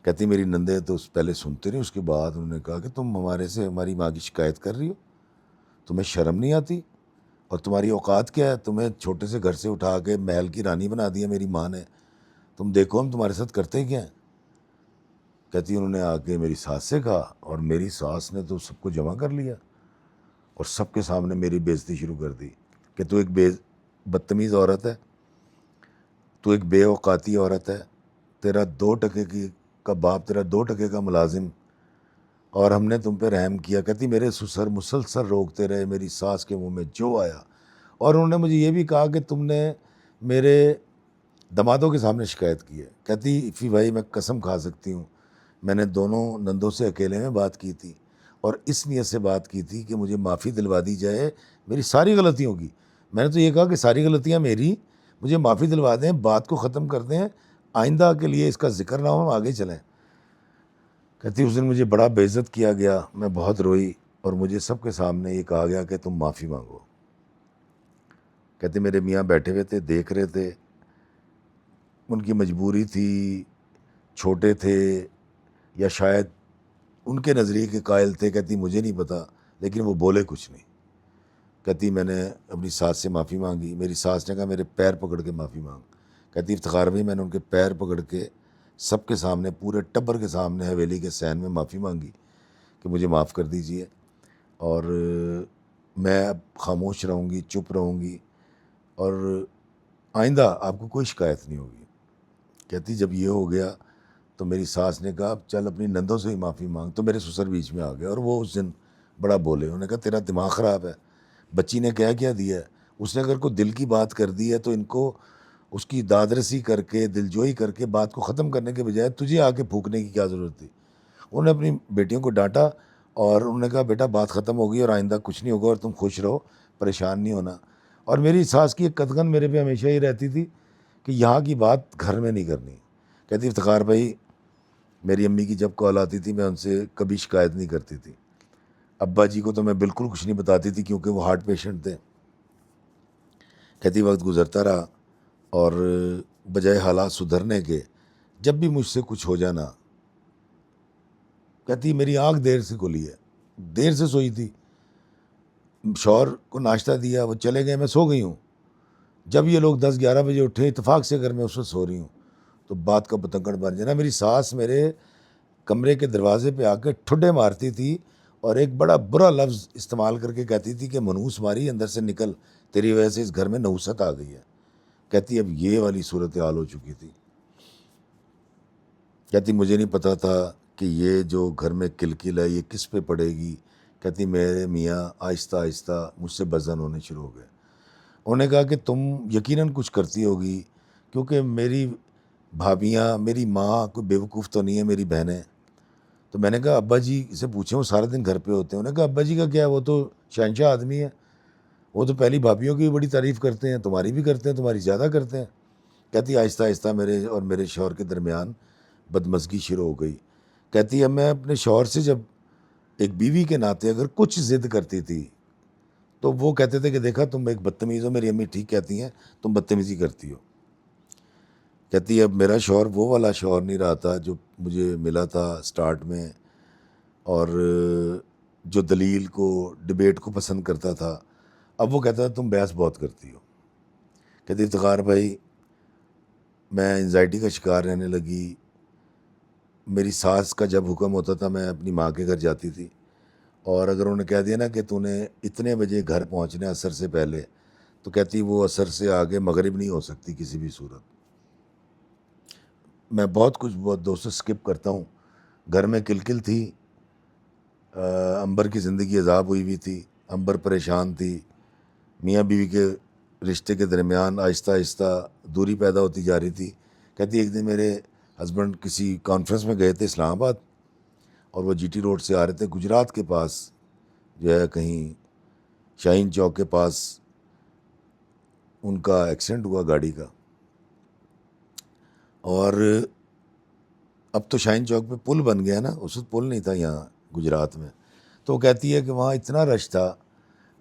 Speaker 1: کہتی میری نندیں تو پہلے سنتے رہی، اس کے بعد انہوں نے کہا کہ تم ہمارے سے ہماری ماں کی شکایت کر رہی ہو، تمہیں شرم نہیں آتی؟ اور تمہاری اوقات کیا ہے؟ تمہیں چھوٹے سے گھر سے اٹھا کے محل کی رانی بنا دیا میری ماں نے، تم دیکھو ہم تمہارے ساتھ کرتے کیا ہیں. کہتی انہوں نے آ کے میری ساس سے کہا اور میری ساس نے تو سب کو جمع کر لیا اور سب کے سامنے میری بےزتی شروع کر دی کہ تو ایک بدتمیز عورت ہے، تو ایک بے اوقاتی عورت ہے، تیرا 2 ٹکے کا باپ تیرا 2 ٹکے کا ملازم، اور ہم نے تم پہ رحم کیا. کہتی میرے سسر مسلسل روکتے رہے، میری ساس کے منہ میں جو آیا، اور انہوں نے مجھے یہ بھی کہا کہ تم نے میرے دمادوں کے سامنے شکایت کی ہے. کہتی فی بھائی میں قسم کھا سکتی ہوں میں نے دونوں نندوں سے اکیلے میں بات کی تھی اور اس نیت سے بات کی تھی کہ مجھے معافی دلوا دی جائے میری ساری غلطیوں کی. میں نے تو یہ کہا کہ ساری غلطیاں میری، مجھے معافی دلوا دیں، بات کو ختم کر دیں، آئندہ کے لیے اس کا ذکر نہ ہو، ہم آگے چلیں. کہتی اس دن مجھے بڑا بے عزت کیا گیا، میں بہت روئی اور مجھے سب کے سامنے یہ کہا گیا کہ تم معافی مانگو. کہتے میرے میاں بیٹھے ہوئے تھے، دیکھ رہے تھے، ان کی مجبوری تھی، چھوٹے تھے یا شاید ان کے نظریے کے قائل تھے. کہتی مجھے نہیں پتا، لیکن وہ بولے کچھ نہیں. کہتی میں نے اپنی ساس سے معافی مانگی، میری ساس نے کہا میرے پیر پکڑ کے معافی مانگ. کہتی افتخار بھائی میں نے ان کے پیر پکڑ کے سب کے سامنے، پورے ٹبر کے سامنے حویلی کے صحن میں معافی مانگی کہ مجھے معاف کر دیجئے، اور میں اب خاموش رہوں گی، چپ رہوں گی، اور آئندہ آپ کو کوئی شکایت نہیں ہوگی. کہتی جب یہ ہو گیا تو میری ساس نے کہا اب چل اپنی نندوں سے ہی معافی مانگ. تو میرے سسر بیچ میں آ گئے اور وہ اس دن بڑا بولے. انہوں نے کہا تیرا دماغ خراب ہے، بچی نے کیا دیا ہے، اس نے اگر کوئی دل کی بات کر دی ہے تو ان کو اس کی داد رسی کر کے دلجوئی کر کے بات کو ختم کرنے کے بجائے تجھے آ کے پھونکنے کی کیا ضرورت تھی. انہوں نے اپنی بیٹیوں کو ڈانٹا اور انہوں نے کہا بیٹا بات ختم ہوگی اور آئندہ کچھ نہیں ہوگا اور تم خوش رہو، پریشان نہیں ہونا. اور میری ساس کی ایک قدغن میرے پہ ہمیشہ ہی رہتی تھی کہ یہاں کی بات گھر میں نہیں کرنی. کہتی افتخار بھائی میری امی کی جب کال آتی تھی میں ان سے کبھی شکایت نہیں کرتی تھی، ابا جی کو تو میں بالکل کچھ نہیں بتاتی تھی کیونکہ وہ ہارٹ پیشنٹ تھے. کہتی وقت گزرتا رہا اور بجائے حالات سدھرنے کے جب بھی مجھ سے کچھ ہو جانا، کہتی میری آنکھ دیر سے کھلی ہے، دیر سے سوئی تھی، شوہر کو ناشتہ دیا وہ چلے گئے، میں سو گئی ہوں، جب یہ لوگ 10-11 بجے اٹھے، اتفاق سے اگر میں اس وقت سو رہی ہوں تو بات کا پتنگڑ بن جانا. میری ساس میرے کمرے کے دروازے پہ آ کے ٹھڈے مارتی تھی اور ایک بڑا برا لفظ استعمال کر کے کہتی تھی کہ منحوس ماری اندر سے نکل، تیری وجہ سے اس گھر میں نحوست آ گئی ہے. کہتی اب یہ والی صورتحال ہو چکی تھی. کہتی مجھے نہیں پتا تھا کہ یہ جو گھر میں کلکل ہے یہ کس پہ پڑے گی. کہتی میرے میاں آہستہ آہستہ مجھ سے بزن ہونے شروع ہو گئے. انہوں نے کہا کہ تم یقیناً کچھ کرتی ہوگی، کیونکہ میری بھابیاں، میری ماں کوئی بیوقوف تو نہیں ہے، میری بہنیں. تو میں نے کہا ابا جی سے پوچھیں، وہ سارا دن گھر پہ ہوتے ہیں. انہوں نے کہا ابا جی کا کیا ہے، وہ تو شہنشاہ آدمی ہے، وہ تو پہلی بھابھیوں کی بھی بڑی تعریف کرتے ہیں، تمہاری بھی کرتے ہیں، تمہاری زیادہ کرتے ہیں. کہتی آہستہ آہستہ میرے اور میرے شوہر کے درمیان بدمزگی شروع ہو گئی. کہتی اب میں اپنے شوہر سے جب ایک بیوی کے ناطے اگر کچھ ضد کرتی تھی تو وہ کہتے تھے کہ دیکھا تم ایک بدتمیز ہو، میری امی ٹھیک کہتی ہیں، تم بدتمیزی کرتی ہو. کہتی اب میرا شوہر وہ والا شوہر نہیں رہا تھا جو مجھے ملا تھا سٹارٹ میں، اور جو دلیل کو، ڈبیٹ کو پسند کرتا تھا. اب وہ کہتا تھا تم بحث بہت کرتی ہو. کہتی افتخار بھائی میں انزائٹی کا شکار رہنے لگی. میری ساس کا جب حکم ہوتا تھا میں اپنی ماں کے گھر جاتی تھی، اور اگر انہوں نے کہہ دیا نا کہ تو نے اتنے بجے گھر پہنچنا ہے عصر سے پہلے، تو کہتی وہ عصر سے آگے مغرب نہیں ہو سکتی کسی بھی صورت. میں بہت کچھ بہت دوستوں اسکپ کرتا ہوں. گھر میں کلکل تھی، امبر کی زندگی عذاب ہوئی ہوئی تھی، امبر پریشان تھی. میاں بیوی کے رشتے کے درمیان آہستہ آہستہ دوری پیدا ہوتی جا رہی تھی. کہتی ایک دن میرے ہسبینڈ کسی کانفرنس میں گئے تھے اسلام آباد، اور وہ جی ٹی روڈ سے آ رہے تھے گجرات کے پاس، جو ہے کہیں شاہین چوک کے پاس ان کا ایکسیڈنٹ ہوا گاڑی کا. اور اب تو شاہین چوک پہ پل بن گیا نا، اس وقت پل نہیں تھا یہاں گجرات میں. تو وہ کہتی ہے کہ وہاں اتنا رش تھا،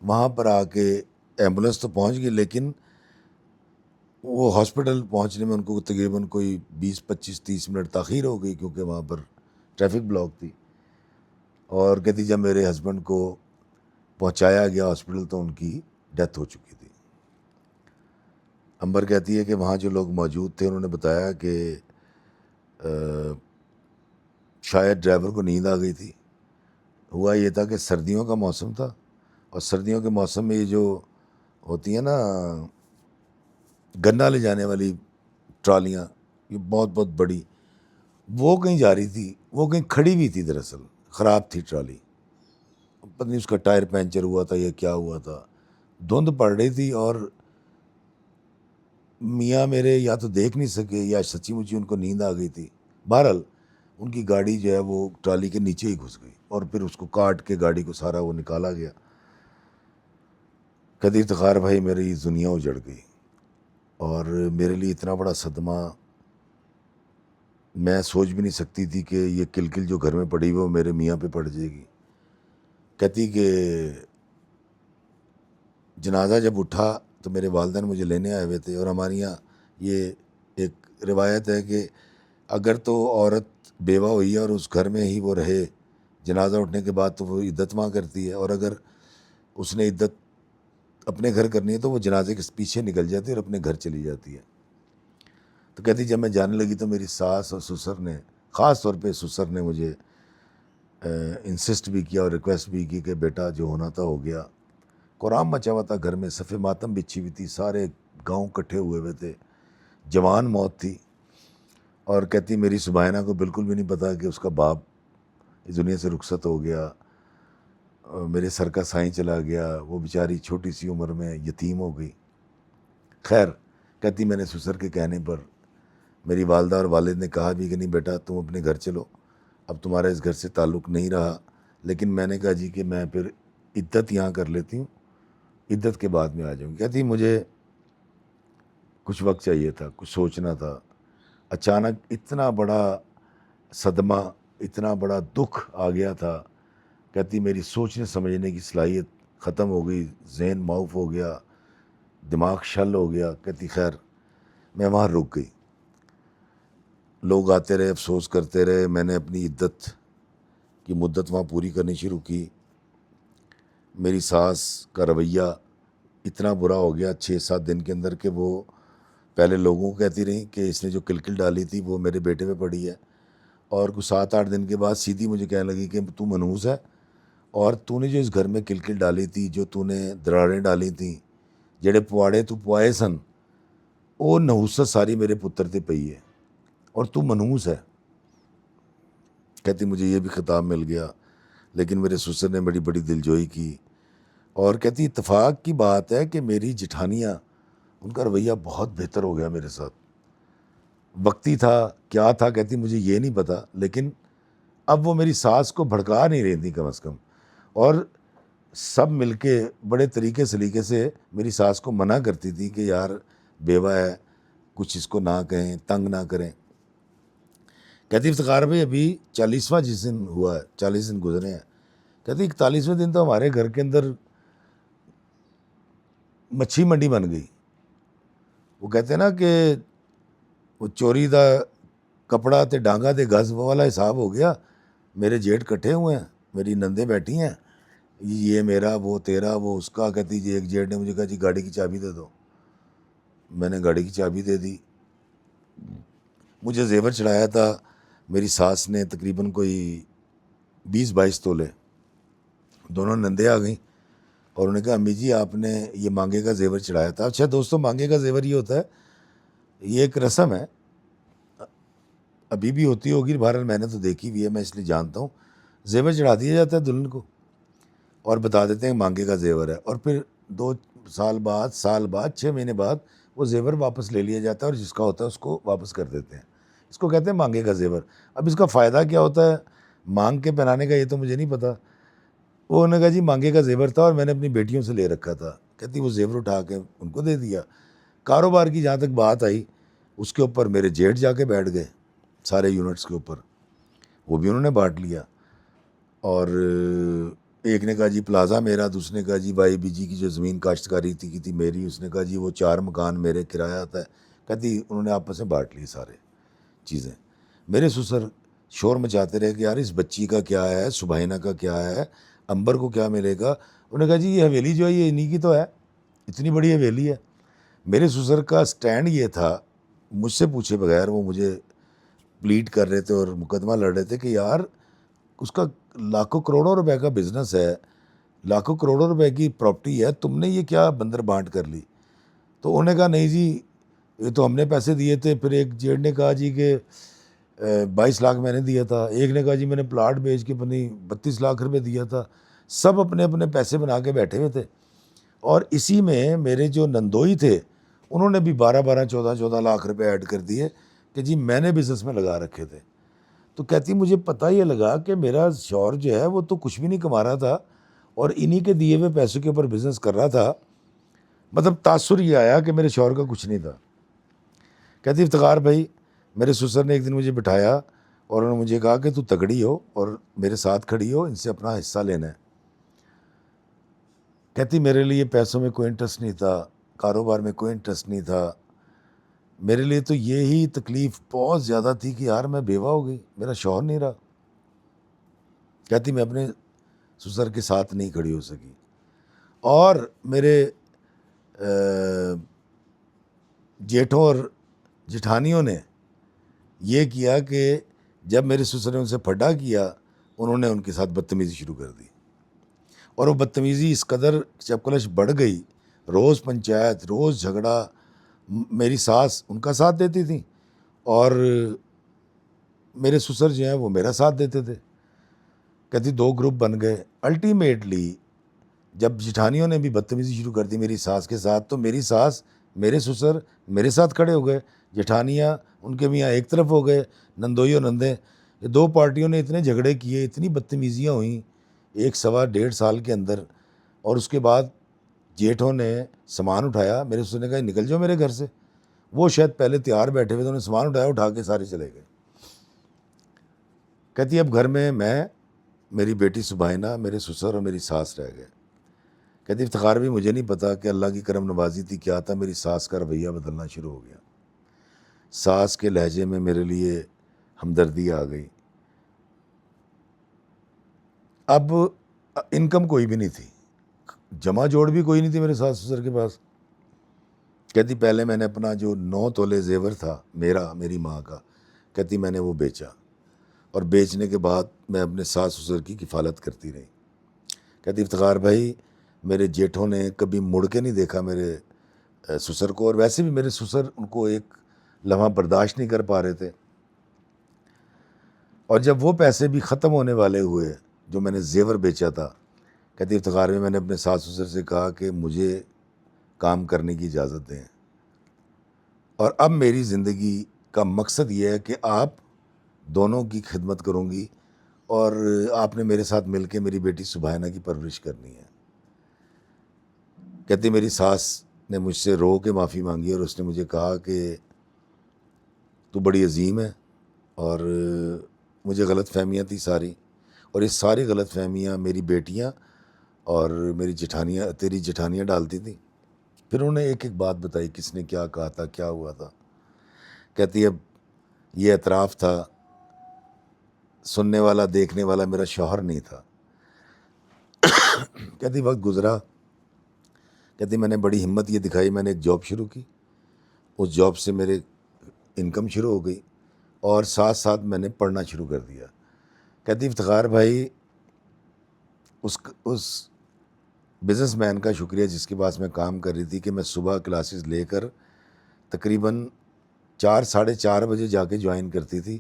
Speaker 1: وہاں پر آ کے ایمبولینس تو پہنچ گئی لیکن وہ ہاسپٹل پہنچنے میں ان کو تقریباً کوئی 20-25-30 منٹ تاخیر ہو گئی، کیونکہ وہاں پر ٹریفک بلاک تھی. اور کہتی جب میرے ہسبینڈ کو پہنچایا گیا ہاسپٹل تو ان کی ڈیتھ ہو چکی تھی. امبر کہتی ہے کہ وہاں جو لوگ موجود تھے انہوں نے بتایا کہ شاید ڈرائیور کو نیند آ گئی تھی. ہوا یہ تھا کہ سردیوں کا موسم تھا، اور سردیوں کے موسم میں یہ جو ہوتی ہیں نا گنا لے جانے والی ٹرالیاں، یہ بہت بہت بڑی، وہ کہیں جا رہی تھی، وہ کہیں کھڑی بھی تھی، دراصل خراب تھی ٹرالی. پتہ نہیں اس کا ٹائر پنچر ہوا تھا یا کیا ہوا تھا. دھند پڑ رہی تھی اور میاں میرے یا تو دیکھ نہیں سکے یا سچی مچی ان کو نیند آ گئی تھی. بہرحال ان کی گاڑی جو ہے وہ ٹرالی کے نیچے ہی گھس گئی اور پھر اس کو کاٹ کے گاڑی کو سارا وہ نکالا گیا. کہتی افتخار بھائی میری دنیا اجڑ گئی، اور میرے لیے اتنا بڑا صدمہ میں سوچ بھی نہیں سکتی تھی کہ یہ کلکل جو گھر میں پڑی ہوئی وہ میرے میاں پہ پڑ جائے گی. کہتی کہ جنازہ جب اٹھا تو میرے والدین مجھے لینے آئے ہوئے تھے، اور ہمارے یہاں یہ ایک روایت ہے کہ اگر تو عورت بیوہ ہوئی ہے اور اس گھر میں ہی وہ رہے جنازہ اٹھنے کے بعد تو وہ عدت ماں کرتی ہے، اور اگر اس نے عدت اپنے گھر کرنی ہے تو وہ جنازے کے پیچھے نکل جاتی ہے اور اپنے گھر چلی جاتی ہے. تو کہتی جب میں جانے لگی تو میری ساس اور سسر نے، خاص طور پہ سسر نے مجھے انسسٹ بھی کیا اور ریکویسٹ بھی کی کہ بیٹا جو ہونا تھا ہو گیا. قرآن مچا ہوا تھا گھر میں، صف ماتم بچھی ہوئی تھی، سارے گاؤں کٹھے ہوئے ہوئے تھے، جوان موت تھی. اور کہتی میری سبائنہ کو بالکل بھی نہیں پتا کہ اس کا باپ اس دنیا سے رخصت ہو گیا، میرے سر کا سائیں چلا گیا، وہ بیچاری چھوٹی سی عمر میں یتیم ہو گئی. خیر کہتی میں نے سسر کے کہنے پر، میری والدہ اور والد نے کہا بھی کہ نہیں بیٹا تم اپنے گھر چلو، اب تمہارا اس گھر سے تعلق نہیں رہا. لیکن میں نے کہا جی کہ میں پھر عدت یہاں کر لیتی ہوں، عدت کے بعد میں آ جاؤں گی. کہتی مجھے کچھ وقت چاہیے تھا، کچھ سوچنا تھا. اچانک اتنا بڑا صدمہ، اتنا بڑا دکھ آ گیا تھا. کہتی میری سوچنے سمجھنے کی صلاحیت ختم ہو گئی، ذہن معاف ہو گیا، دماغ شل ہو گیا. کہتی خیر میں وہاں رک گئی. لوگ آتے رہے، افسوس کرتے رہے. میں نے اپنی عدت کی مدت وہاں پوری کرنی شروع کی. میری ساس کا رویہ اتنا برا ہو گیا 6-7 دن کے اندر کہ وہ پہلے لوگوں کو کہتی رہی کہ اس نے جو کلکل ڈالی تھی وہ میرے بیٹے پہ پڑی ہے، اور کچھ 7-8 دن کے بعد سیدھی مجھے کہنے لگی کہ تو منحوس ہے، اور تو نے جو اس گھر میں کلکل ڈالی تھی، جو تو نے دراڑیں ڈالی تھیں، جڑے پواڑے تو پوائے سن، وہ نحوست ساری میرے پتر تے پئی ہے، اور تو منحوس ہے۔ کہتی مجھے یہ بھی خطاب مل گیا، لیکن میرے سسر نے بڑی بڑی دلجوئی کی، اور کہتی اتفاق کی بات ہے کہ میری جٹھانیاں، ان کا رویہ بہت بہتر ہو گیا میرے ساتھ۔ وقتی تھا کیا تھا کہتی مجھے یہ نہیں پتا، لیکن اب وہ میری ساس کو بھڑکا نہیں رہی تھی کم از کم، اور سب مل کے بڑے طریقے سلیقے سے میری ساس کو منع کرتی تھی کہ یار بیوہ ہے، کچھ اس کو نہ کہیں، تنگ نہ کریں۔ کہتی افتخار بھائی ابھی 40واں جس دن ہوا ہے، 40 دن گزرے ہیں، کہتی 41ویں دن تو ہمارے گھر کے اندر مچھی منڈی بن گئی۔ وہ کہتے ہیں نا کہ وہ چوری دا کپڑا تے ڈانگا دے گز والا حساب ہو گیا۔ میرے جیٹ کٹھے ہوئے ہیں، میری نندیں بیٹھی ہیں، یہ میرا وہ تیرا وہ اس کا۔ کہتی جی ایک جیٹ نے مجھے کہا جی گاڑی کی چابی دے دو، میں نے گاڑی کی چابی دے دی۔ مجھے زیور چڑھایا تھا میری ساس نے تقریباً کوئی 20-22 تولے۔ دونوں نندیں آ گئیں اور انہوں نے کہا امی جی آپ نے یہ مانگے کا زیور چڑھایا تھا۔ اچھا دوستوں، مانگے کا زیور یہ ہوتا ہے، یہ ایک رسم ہے، ابھی بھی ہوتی ہوگی، بہرحال میں نے تو دیکھی بھی ہے، میں اس لیے جانتا ہوں۔ زیور چڑھا دیا جاتا ہے دلہن کو اور بتا دیتے ہیں مانگے کا زیور ہے، اور پھر 2 سال بعد 6 مہینے بعد وہ زیور واپس لے لیا جاتا ہے، اور جس کا ہوتا ہے اس کو واپس کر دیتے ہیں۔ اس کو کہتے ہیں مانگے کا زیور۔ اب اس کا فائدہ کیا ہوتا ہے مانگ کے پہنانے کا، یہ تو مجھے نہیں پتا۔ وہ انہوں نے کہا جی مانگے کا زیور تھا اور میں نے اپنی بیٹیوں سے لے رکھا تھا۔ کہتی وہ زیور اٹھا کے ان کو دے دیا۔ کاروبار کی جہاں تک بات آئی، اس کے اوپر میرے جیٹ جا کے بیٹھ گئے سارے یونٹس کے اوپر، وہ بھی انہوں نے بانٹ لیا۔ اور ایک نے کہا جی پلازا میرا، دوسرے نے کہا جی وائی بی جی کی جو زمین کاشتکاری کی تھی میری، اس نے کہا جی وہ 4 مکان میرے کرایہ آتا ہے۔ کہتی انہوں نے آپس میں بانٹ لی سارے چیزیں۔ میرے سسر شور مچاتے رہے کہ یار اس بچی کا کیا ہے، سبحینہ کا کیا ہے، امبر کو کیا ملے گا۔ انہوں نے کہا جی یہ حویلی جو ہے یہ انہی کی تو ہے، اتنی بڑی حویلی ہے۔ میرے سسر کا سٹینڈ یہ تھا، مجھ سے پوچھے بغیر وہ مجھے پلیٹ کر رہے تھے اور مقدمہ لڑ رہے تھے کہ یار اس کا لاکھوں کروڑوں روپے کا بزنس ہے، لاکھوں کروڑوں روپے کی پراپرٹی ہے، تم نے یہ کیا بندر بانٹ کر لی۔ تو انہوں نے کہا نہیں جی یہ تو ہم نے پیسے دیے تھے۔ پھر ایک جیٹ نے کہا جی کہ 22 لاکھ میں نے دیا تھا، ایک نے کہا جی میں نے پلاٹ بیچ کے پتہ 32 لاکھ روپے دیا تھا۔ سب اپنے اپنے پیسے بنا کے بیٹھے ہوئے تھے، اور اسی میں میرے جو نندوئی تھے انہوں نے بھی 14 لاکھ روپے ایڈ کر دیے کہ جی میں نے بزنس میں لگا رکھے تھے۔ تو کہتی مجھے پتہ یہ لگا کہ میرا شوہر جو ہے وہ تو کچھ بھی نہیں کما رہا تھا اور انہی کے دیے ہوئے پیسوں کے اوپر بزنس کر رہا تھا۔ مطلب تاثر یہ آیا کہ میرے شوہر کا کچھ نہیں تھا۔ کہتی افتخار بھائی میرے سسر نے ایک دن مجھے بٹھایا اور انہوں نے مجھے کہا کہ تو تگڑی ہو اور میرے ساتھ کھڑی ہو، ان سے اپنا حصہ لینا ہے۔ کہتی میرے لیے پیسوں میں کوئی انٹرسٹ نہیں تھا، کاروبار میں کوئی انٹرسٹ نہیں تھا، میرے لیے تو یہی تکلیف بہت زیادہ تھی کہ یار میں بیوہ ہو گئی، میرا شوہر نہیں رہا۔ کہتی میں اپنے سسر کے ساتھ نہیں کھڑی ہو سکی، اور میرے جیٹھوں اور جٹھانیوں نے یہ کیا کہ جب میرے سسر نے ان سے پھڈا کیا، انہوں نے ان کے ساتھ بدتمیزی شروع کر دی، اور وہ بدتمیزی اس قدر چپکلش بڑھ گئی، روز پنچایت، روز جھگڑا۔ میری ساس ان کا ساتھ دیتی تھی اور میرے سسر جو ہیں وہ میرا ساتھ دیتے تھے۔ کہتی 2 گروپ بن گئے۔ الٹیمیٹلی جب جٹھانیوں نے بھی بدتمیزی شروع کر دی میری ساس کے ساتھ، تو میری ساس میرے سسر میرے ساتھ کھڑے ہو گئے، جٹھانیاں ان کے میاں ایک طرف ہو گئے، نندوئی اور نندیں۔ یہ 2 پارٹیوں نے اتنے جھگڑے کیے، اتنی بدتمیزیاں ہوئیں 1-1.5 سال کے اندر، اور اس کے بعد جیٹھوں نے سامان اٹھایا، میرے سسر نے کہا نکل جاؤ میرے گھر سے۔ وہ شاید پہلے تیار بیٹھے ہوئے تھے، انہوں نے سامان اٹھایا، اٹھا کے سارے چلے گئے۔ کہتی اب گھر میں میری بیٹی سبحینہ، میرے سسر اور میری ساس رہ گئے۔ کہتی افتخار بھی مجھے نہیں پتا کہ اللہ کی کرم نوازی تھی کیا تھا، میری ساس کا رویہ بدلنا شروع ہو گیا۔ ساس کے لہجے میں میرے لیے ہمدردی آ گئی۔ اب انکم کوئی بھی نہیں تھی، جمع جوڑ بھی کوئی نہیں تھی میرے ساس سسر کے پاس. کہتی پہلے میں نے اپنا جو 9 تولے زیور تھا میری ماں کا، کہتی میں نے وہ بیچا، اور بیچنے کے بعد میں اپنے ساس سسر کی کفالت کرتی رہی. کہتی افتخار بھائی میرے جیٹھوں نے کبھی مڑ کے نہیں دیکھا میرے سسر کو، اور ویسے بھی میرے سسر ان کو ایک لمحہ برداشت نہیں کر پا رہے تھے. اور جب وہ پیسے بھی ختم ہونے والے ہوئے جو میں نے زیور بیچا تھا، کہتی افتخار میں نے اپنے ساس سسر سے کہا کہ مجھے کام کرنے کی اجازت دیں، اور اب میری زندگی کا مقصد یہ ہے کہ آپ دونوں کی خدمت کروں گی، اور آپ نے میرے ساتھ مل کے میری بیٹی سبحانہ کی پرورش کرنی ہے. کہتی میری ساس نے مجھ سے رو کے معافی مانگی، اور اس نے مجھے کہا کہ تو بڑی عظیم ہے، اور مجھے غلط فہمیاں تھی ساری، اور یہ ساری غلط فہمیاں میری بیٹیاں اور میری جٹھانیاں تیری جٹھانیاں ڈالتی تھیں. پھر انہوں نے ایک ایک بات بتائی، کس نے کیا کہا تھا، کیا ہوا تھا. کہتی اب یہ اعتراف تھا، سننے والا دیکھنے والا میرا شوہر نہیں تھا. کہتی وقت گزرا، کہتی میں نے بڑی ہمت یہ دکھائی، میں نے ایک جاب شروع کی، اس جاب سے میرے انکم شروع ہو گئی، اور ساتھ ساتھ میں نے پڑھنا شروع کر دیا. کہتی افتخار بھائی اس بزنس مین کا شکریہ جس کے پاس میں کام کر رہی تھی، کہ میں صبح کلاسز لے کر تقریباً 4 ساڑھے 4 بجے جا کے جوائن کرتی تھی،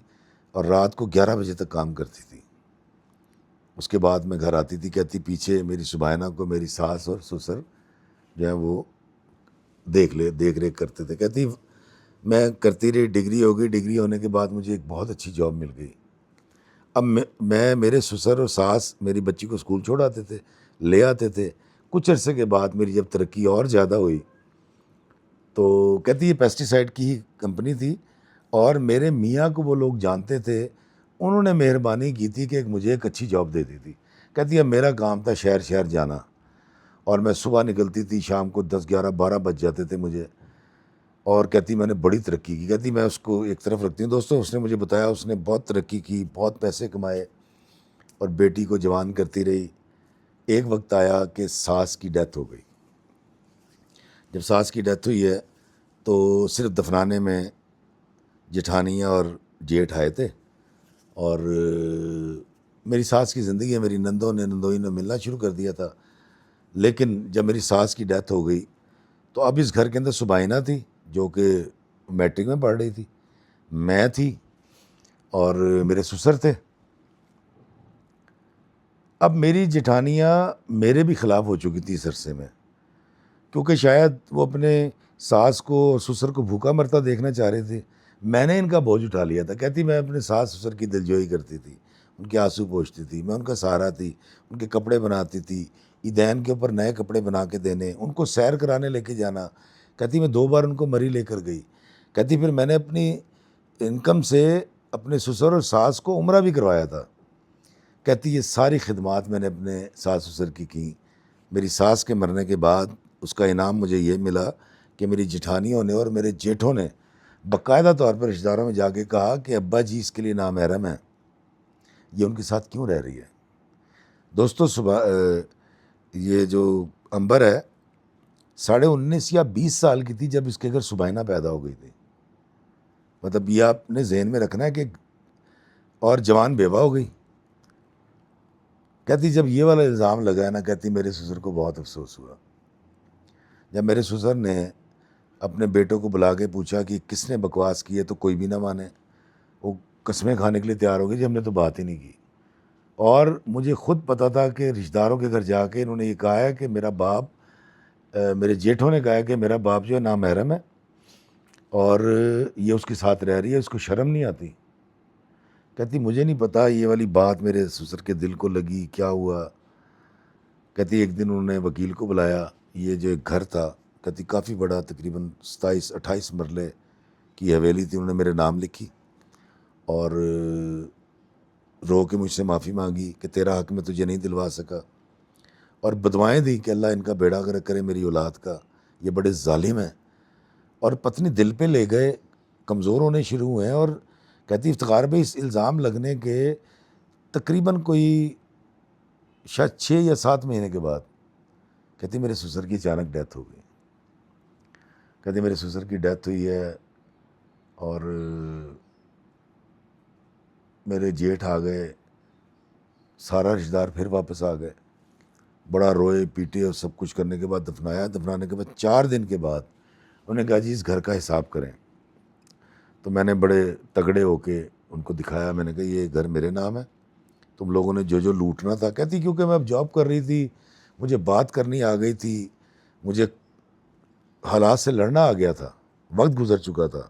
Speaker 1: اور رات کو 11 بجے تک کام کرتی تھی. اس کے بعد میں گھر آتی تھی. کہتی پیچھے میری سبحانہ کو میری ساس اور سسر جو ہے وہ دیکھ ریکھ کرتے تھے. کہتی میں کرتی رہی، ڈگری ہو گئی، ڈگری ہونے کے بعد مجھے ایک بہت اچھی جاب مل گئی. اب میرے سسر اور ساس میری بچی کو اسکول چھوڑ آتے تھے، لے آتے تھے. کچھ عرصے کے بعد میری جب ترقی اور زیادہ ہوئی تو کہتی یہ پیسٹیسائڈ کی ہی کمپنی تھی، اور میرے میاں کو وہ لوگ جانتے تھے، انہوں نے مہربانی کی تھی کہ مجھے ایک اچھی جاب دے دی تھی. کہتی اب میرا کام تھا شہر شہر جانا، اور میں صبح نکلتی تھی، شام کو 10 11 12 بج جاتے تھے مجھے. اور کہتی میں نے بڑی ترقی کی. کہتی میں اس کو ایک طرف رکھتی ہوں دوستوں، اس نے مجھے بتایا اس نے بہت ترقی کی، بہت پیسے کمائے، اور بیٹی کو جوان کرتی رہی. ایک وقت آیا کہ ساس کی ڈیتھ ہو گئی. جب ساس کی ڈیتھ ہوئی ہے تو صرف دفنانے میں جٹھانیاں اور جیٹھ آئے تھے، اور میری ساس کی زندگی ہے، میری نندوئی نے ملنا شروع کر دیا تھا. لیکن جب میری ساس کی ڈیتھ ہو گئی تو اب اس گھر کے اندر سبحانہ تھی جو کہ میٹرک میں پڑھ رہی تھی، میں تھی، اور میرے سسر تھے. اب میری جٹھانیاں میرے بھی خلاف ہو چکی تھی اس عرصے میں، کیونکہ شاید وہ اپنے ساس کو اور سسر کو بھوکا مرتا دیکھنا چاہ رہے تھے. میں نے ان کا بوجھ اٹھا لیا تھا. کہتی میں اپنے ساس سسر کی دلجوئی کرتی تھی، ان کے آنسو پوچھتی تھی، میں ان کا سہارا تھی، ان کے کپڑے بناتی تھی، عیدین کے اوپر نئے کپڑے بنا کے دینے، ان کو سیر کرانے لے کے جانا. کہتی میں 2 بار ان کو مری لے کر گئی. کہتی پھر میں نے اپنی انکم سے اپنے سسر اور ساس کو عمرہ بھی کروایا تھا. کہتی یہ ساری خدمات میں نے اپنے ساس سسر کی. میری ساس کے مرنے کے بعد اس کا انعام مجھے یہ ملا کہ میری جٹھانیوں نے اور میرے جیٹھوں نے باقاعدہ طور پر رشتہ داروں میں جا کے کہا کہ ابا جی اس کے لیے نامحرم ہے، یہ ان کے ساتھ کیوں رہ رہی ہے. دوستو یہ جو امبر ہے 19.5 یا 20 سال کی تھی جب اس کے گھر سبحانہ پیدا ہو گئی تھی. مطلب یہ آپ نے ذہن میں رکھنا ہے کہ اور جوان بیوہ ہو گئی. کہتی جب یہ والا الزام لگا ہے نا، کہتی میرے سسر کو بہت افسوس ہوا. جب میرے سسر نے اپنے بیٹوں کو بلا کے پوچھا کہ کس نے بکواس کی ہے تو کوئی بھی نہ مانے، وہ قسمیں کھانے کے لیے تیار ہو گئی، ہم نے تو بات ہی نہیں کی. اور مجھے خود پتا تھا کہ رشتہ داروں کے گھر جا کے انہوں نے یہ کہا ہے کہ میرا باپ میرے جیٹھوں نے کہا ہے کہ میرا باپ جو ہے نامحرم ہے، اور یہ اس کے ساتھ رہ رہی ہے، اس کو شرم نہیں آتی. کہتی مجھے نہیں پتا یہ والی بات میرے سسر کے دل کو لگی، کیا ہوا. کہتی ایک دن انہوں نے وکیل کو بلایا. یہ جو ایک گھر تھا، کہتی کافی بڑا، تقریباً 27 28 مرلے کی حویلی تھی، انہوں نے میرے نام لکھی اور رو کے مجھ سے معافی مانگی کہ تیرا حق میں تجھے نہیں دلوا سکا، اور بدوائیں دی کہ اللہ ان کا بیڑا غرق کرے میری اولاد کا، یہ بڑے ظالم ہیں. اور پتنی دل پہ لے گئے، کمزور ہونے شروع ہوئے. اور کہتی افتخار بھائی اس الزام لگنے کے تقریباً کوئی شاید 6 یا 7 مہینے کے بعد کہتی میرے سسر کی اچانک ڈیتھ ہو گئی. کہتی میرے سسر کی ڈیتھ ہوئی ہے اور میرے جیٹھ آ گئے, سارا رشتہ دار پھر واپس آ گئے, بڑا روئے پیٹے اور سب کچھ کرنے کے بعد دفنایا. دفنانے کے بعد 4 دن کے بعد انہوں نے کہا جی اس گھر کا حساب کریں. تو میں نے بڑے تگڑے ہو کے ان کو دکھایا, میں نے کہا یہ گھر میرے نام ہے, تم لوگوں نے جو جو لوٹنا تھا. کہتی کیونکہ میں اب جاب کر رہی تھی, مجھے بات کرنی آ گئی تھی, مجھے حالات سے لڑنا آ گیا تھا, وقت گزر چکا تھا.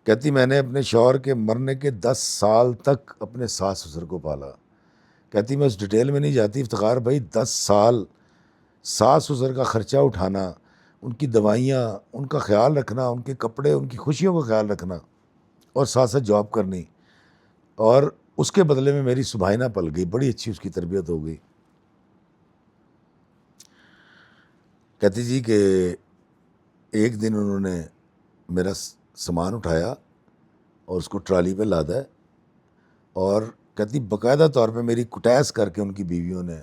Speaker 1: کہتی میں نے اپنے شوہر کے مرنے کے 10 سال تک اپنے ساس سسر کو پالا. کہتی میں اس ڈیٹیل میں نہیں جاتی افتخار بھائی, 10 سال ساس سسر کا خرچہ اٹھانا, ان کی دوائیاں, ان کا خیال رکھنا, ان کے کپڑے, ان کی خوشیوں کا خیال رکھنا, اور ساتھ ساتھ جاب کرنی, اور اس کے بدلے میں میری سبھائنا پل گئی, بڑی اچھی اس کی تربیت ہو گئی. کہتی جی کہ ایک دن انہوں نے میرا سامان اٹھایا اور اس کو ٹرالی پہ لادا ہے, اور کہتی باقاعدہ طور پہ میری کٹیس کر کے ان کی بیویوں نے,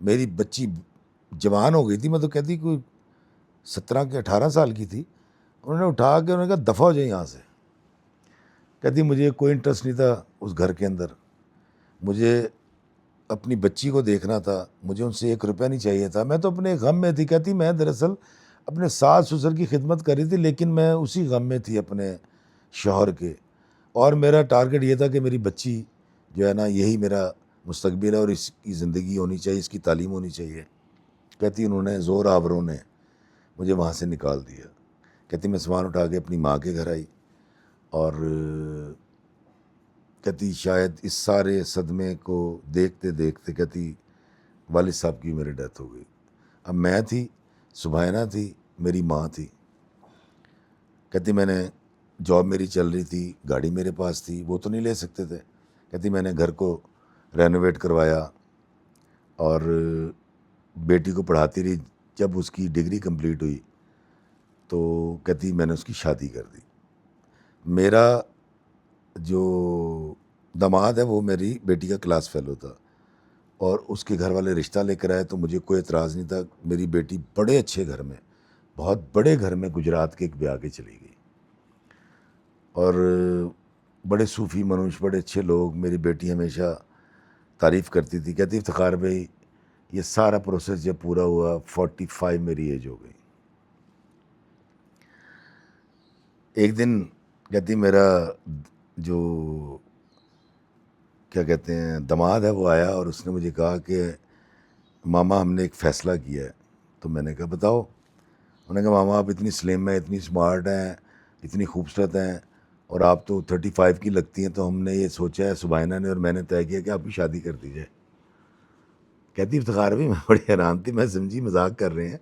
Speaker 1: میری بچی جوان ہو گئی تھی, میں تو کہتی کوئی 17 کے 18 سال کی تھی, انہوں نے اٹھا کے انہوں نے کہا دفع ہو جائے یہاں سے. کہتی مجھے کوئی انٹرسٹ نہیں تھا اس گھر کے اندر, مجھے اپنی بچی کو دیکھنا تھا, مجھے ان سے 1 روپیہ نہیں چاہیے تھا, میں تو اپنے غم میں تھی. کہتی میں دراصل اپنے ساس سسر کی خدمت کر رہی تھی, لیکن میں اسی غم میں تھی اپنے شوہر کے, اور میرا ٹارگٹ یہ تھا کہ میری بچی جو ہے نا یہی میرا مستقبل ہے, اور اس کی زندگی ہونی چاہیے, اس کی تعلیم ہونی چاہیے. کہتی انہوں نے زور آوروں نے مجھے وہاں سے نکال دیا. کہتی میں سامان اٹھا کے اپنی ماں کے گھر آئی, اور کہتی شاید اس سارے صدمے کو دیکھتے دیکھتے کہتی والد صاحب کی میری ڈیتھ ہو گئی. اب میں تھی, سبحانہ تھی, میری ماں تھی. کہتی میں نے جاب میری چل رہی تھی, گاڑی میرے پاس تھی, وہ تو نہیں لے سکتے تھے. کہتی میں نے گھر کو رینوویٹ کروایا اور بیٹی کو پڑھاتی رہی. جب اس کی ڈگری کمپلیٹ ہوئی تو کہتی میں نے اس کی شادی کر دی. میرا جو داماد ہے وہ میری بیٹی کا کلاس فیلو تھا, اور اس کے گھر والے رشتہ لے کر آئے تو مجھے کوئی اعتراض نہیں تھا. میری بیٹی بڑے اچھے گھر میں, بہت بڑے گھر میں گجرات کے ایک بیاہ کے چلی گئی, اور بڑے صوفی منوش, بڑے اچھے لوگ. میری بیٹی ہمیشہ تعریف کرتی تھی. کہتی افتخار بھائی یہ سارا پروسیس جب پورا ہوا 45 میری ایج ہو گئی. ایک دن کہتی میرا جو کیا کہتے ہیں داماد ہے وہ آیا, اور اس نے مجھے کہا کہ ماما ہم نے ایک فیصلہ کیا ہے. تو میں نے کہا بتاؤ. انہوں نے کہا ماما آپ اتنی سلم ہیں, اتنی اسمارٹ ہیں, اتنی خوبصورت ہیں, اور آپ تو 35 کی لگتی ہیں, تو ہم نے یہ سوچا ہے سبحانہ نے اور میں نے طے کیا کہ آپ کی شادی کر دی جائے. کہتی افتخار بھی میں بڑی حیران تھی, میں سمجھی مذاق کر رہے ہیں,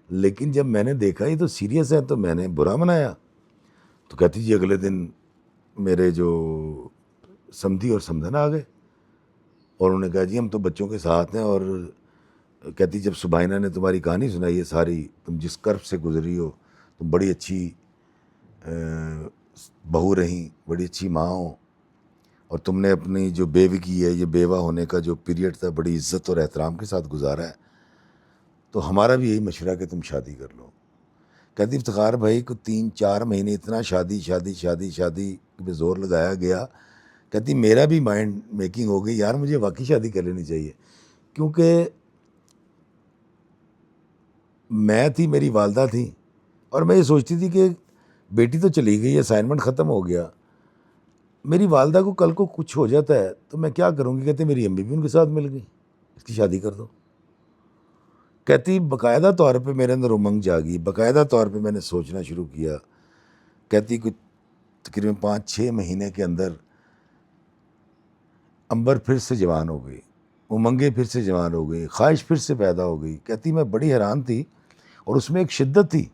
Speaker 1: لیکن جب میں نے دیکھا یہ تو سیریس ہے تو میں نے برا منایا. تو کہتی جی اگلے دن میرے جو سمدھی اور سمدھن آ گئے, اور انہوں نے کہا جی ہم تو بچوں کے ساتھ ہیں. اور کہتی جب سبحانہ نے تمہاری کہانی سنائی ہے ساری, تم جس کرب سے گزری ہو, تم بڑی اچھی بہو رہیں, بڑی اچھی ماں ہو, اور تم نے اپنی جو بیوگی ہے, یہ بیوہ ہونے کا جو پیریڈ تھا بڑی عزت اور احترام کے ساتھ گزارا ہے, تو ہمارا بھی یہی مشورہ کہ تم شادی کر لو. کہتی افتخار بھائی کو 3-4 مہینے اتنا شادی شادی شادی شادی پہ زور لگایا گیا. کہتی میرا بھی مائنڈ میکنگ ہو گئی, یار مجھے واقعی شادی کر لینی چاہیے, کیونکہ میں تھی, میری والدہ تھی, اور میں یہ سوچتی تھی کہ بیٹی تو چلی گئی, اسائنمنٹ ختم ہو گیا, میری والدہ کو کل کو کچھ ہو جاتا ہے تو میں کیا کروں گی. کہتے میری امی بھی ان کے ساتھ مل گئی, اس کی شادی کر دو. کہتی باقاعدہ طور پہ میرے اندر امنگ جاگی, باقاعدہ طور پہ میں نے سوچنا شروع کیا. کہتی کچھ تقریباً 5-6 مہینے کے اندر امبر پھر سے جوان ہو گئی, امنگیں پھر سے جوان ہو گئی, خواہش پھر سے پیدا ہو گئی. کہتی میں بڑی حیران تھی, اور اس میں ایک شدت تھی,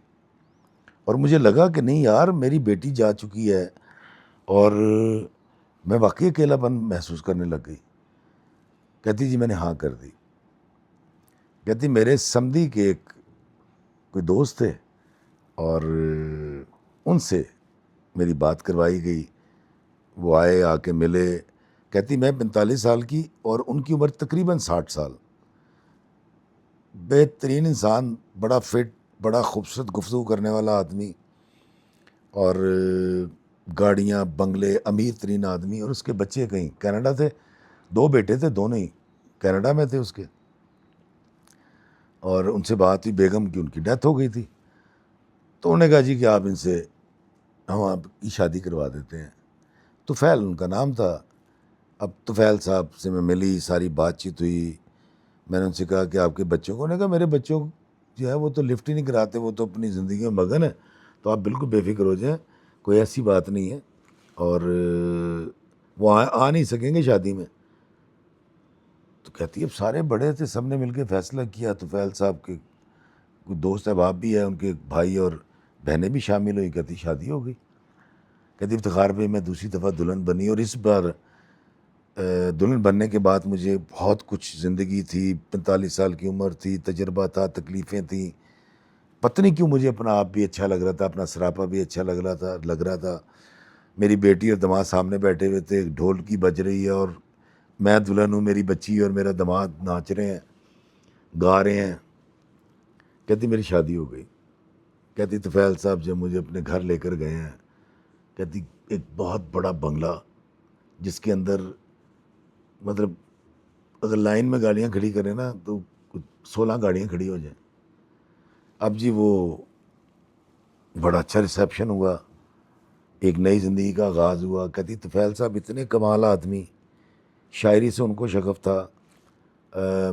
Speaker 1: اور مجھے لگا کہ نہیں یار میری بیٹی جا چکی ہے, اور میں واقعی اکیلا پن محسوس کرنے لگ گئی. کہتی جی میں نے ہاں کر دی. کہتی میرے سمدھی کے ایک کوئی دوست تھے, اور ان سے میری بات کروائی گئی, وہ آئے, آ کے ملے. کہتی میں 45 سال کی اور ان کی عمر تقریباً 60 سال. بہترین انسان، بڑا فٹ، بڑا خوبصورت گفتگو کرنے والا آدمی، اور گاڑیاں، بنگلے، امیر ترین آدمی، اور اس کے بچے کہیں کینیڈا تھے، 2 بیٹے تھے، دونوں ہی کینیڈا میں تھے اس کے، اور ان سے بات ہوئی بیگم کی، ان کی ڈیتھ ہو گئی تھی، تو انہوں نے کہا جی کہ آپ ان سے، ہم آپ کی شادی کروا دیتے ہیں۔ طفیل ان کا نام تھا۔ اب طفیل صاحب سے میں ملی، ساری بات چیت ہوئی، میں نے ان سے کہا کہ آپ کے بچوں کو، نے کہا میرے بچوں جو ہے وہ تو لفٹ ہی نہیں کراتے، وہ تو اپنی زندگی میں مگن ہے، تو آپ بالکل بے فکر ہو جائیں، کوئی ایسی بات نہیں ہے، اور وہ آ نہیں سکیں گے شادی میں۔ تو کہتی ہے اب سارے بڑے تھے، سب نے مل کے فیصلہ کیا، طفیل صاحب کے کوئی دوست احباب بھی ہے، ان کے بھائی اور بہنیں بھی شامل ہوئی، کہتی شادی ہو گئی۔ کہتی افتخار بھائی میں دوسری دفعہ دلہن بنی، اور اس بار دلہن بننے کے بعد مجھے بہت کچھ زندگی تھی، 45 سال کی عمر تھی، تجربہ تھا، تکلیفیں تھیں، پتہ نہیں کیوں مجھے اپنا آپ بھی اچھا لگ رہا تھا، اپنا سراپا بھی اچھا لگ رہا تھا۔ میری بیٹی اور دماد سامنے بیٹھے ہوئے تھے، ڈھول کی بج رہی ہے، اور میں دلہن ہوں، میری بچی اور میرا دماد ناچ رہے ہیں، گا رہے ہیں۔ کہتی میری شادی ہو گئی۔ کہتی طفیل صاحب جب مجھے اپنے گھر لے کر گئے ہیں، کہتی ایک بہت بڑا بنگلہ، جس کے اندر مطلب اگر لائن میں گاڑیاں کھڑی کریں نا تو 16 گاڑیاں کھڑی ہو جائیں۔ اب جی وہ بڑا اچھا ریسیپشن ہوا، ایک نئی زندگی کا آغاز ہوا۔ کہتی طفیل صاحب اتنے کمال آدمی، شاعری سے ان کو شغف تھا،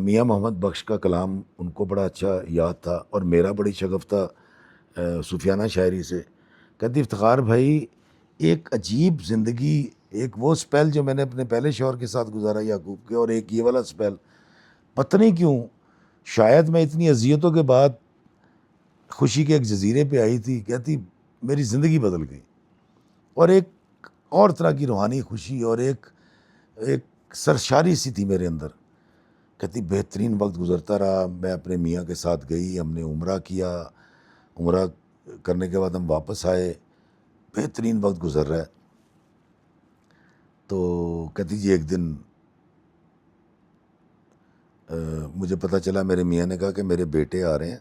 Speaker 1: میاں محمد بخش کا کلام ان کو بڑا اچھا یاد تھا، اور میرا بڑی شغف تھا صوفیانہ شاعری سے۔ کہتی افتخار بھائی ایک عجیب زندگی، ایک وہ سپیل جو میں نے اپنے پہلے شوہر کے ساتھ گزارا یعقوب کے، اور ایک یہ والا سپیل، پتہ نہیں کیوں شاید میں اتنی اذیتوں کے بعد خوشی کے ایک جزیرے پہ آئی تھی۔ کہتی میری زندگی بدل گئی، اور ایک اور طرح کی روحانی خوشی، اور ایک سرشاری سی تھی میرے اندر۔ کہتی بہترین وقت گزرتا رہا، میں اپنے میاں کے ساتھ گئی، ہم نے عمرہ کیا، عمرہ کرنے کے بعد ہم واپس آئے، بہترین وقت گزر رہا ہے۔ تو کہتی جی ایک دن مجھے پتہ چلا، میرے میاں نے کہا کہ میرے بیٹے آ رہے ہیں،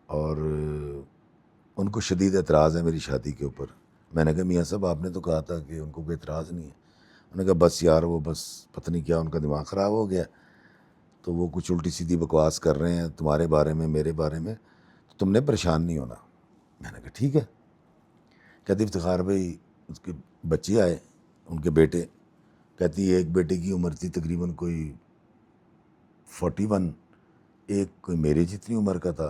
Speaker 1: اور ان کو شدید اعتراض ہے میری شادی کے اوپر۔ میں نے کہا میاں صاحب آپ نے تو کہا تھا کہ ان کو کوئی اعتراض نہیں ہے۔ انہوں نے کہا بس یار وہ بس پتہ نہیں کیا ان کا دماغ خراب ہو گیا، تو وہ کچھ الٹی سیدھی بکواس کر رہے ہیں تمہارے بارے میں، میرے بارے میں، تو تم نے پریشان نہیں ہونا۔ میں نے کہا ٹھیک ہے۔ کہتی افتخار بھائی اس کے بچے آئے، ان کے بیٹے، کہتی ایک بیٹے کی عمر تھی تقریباً کوئی 41، ایک کوئی میرے جتنی عمر کا تھا۔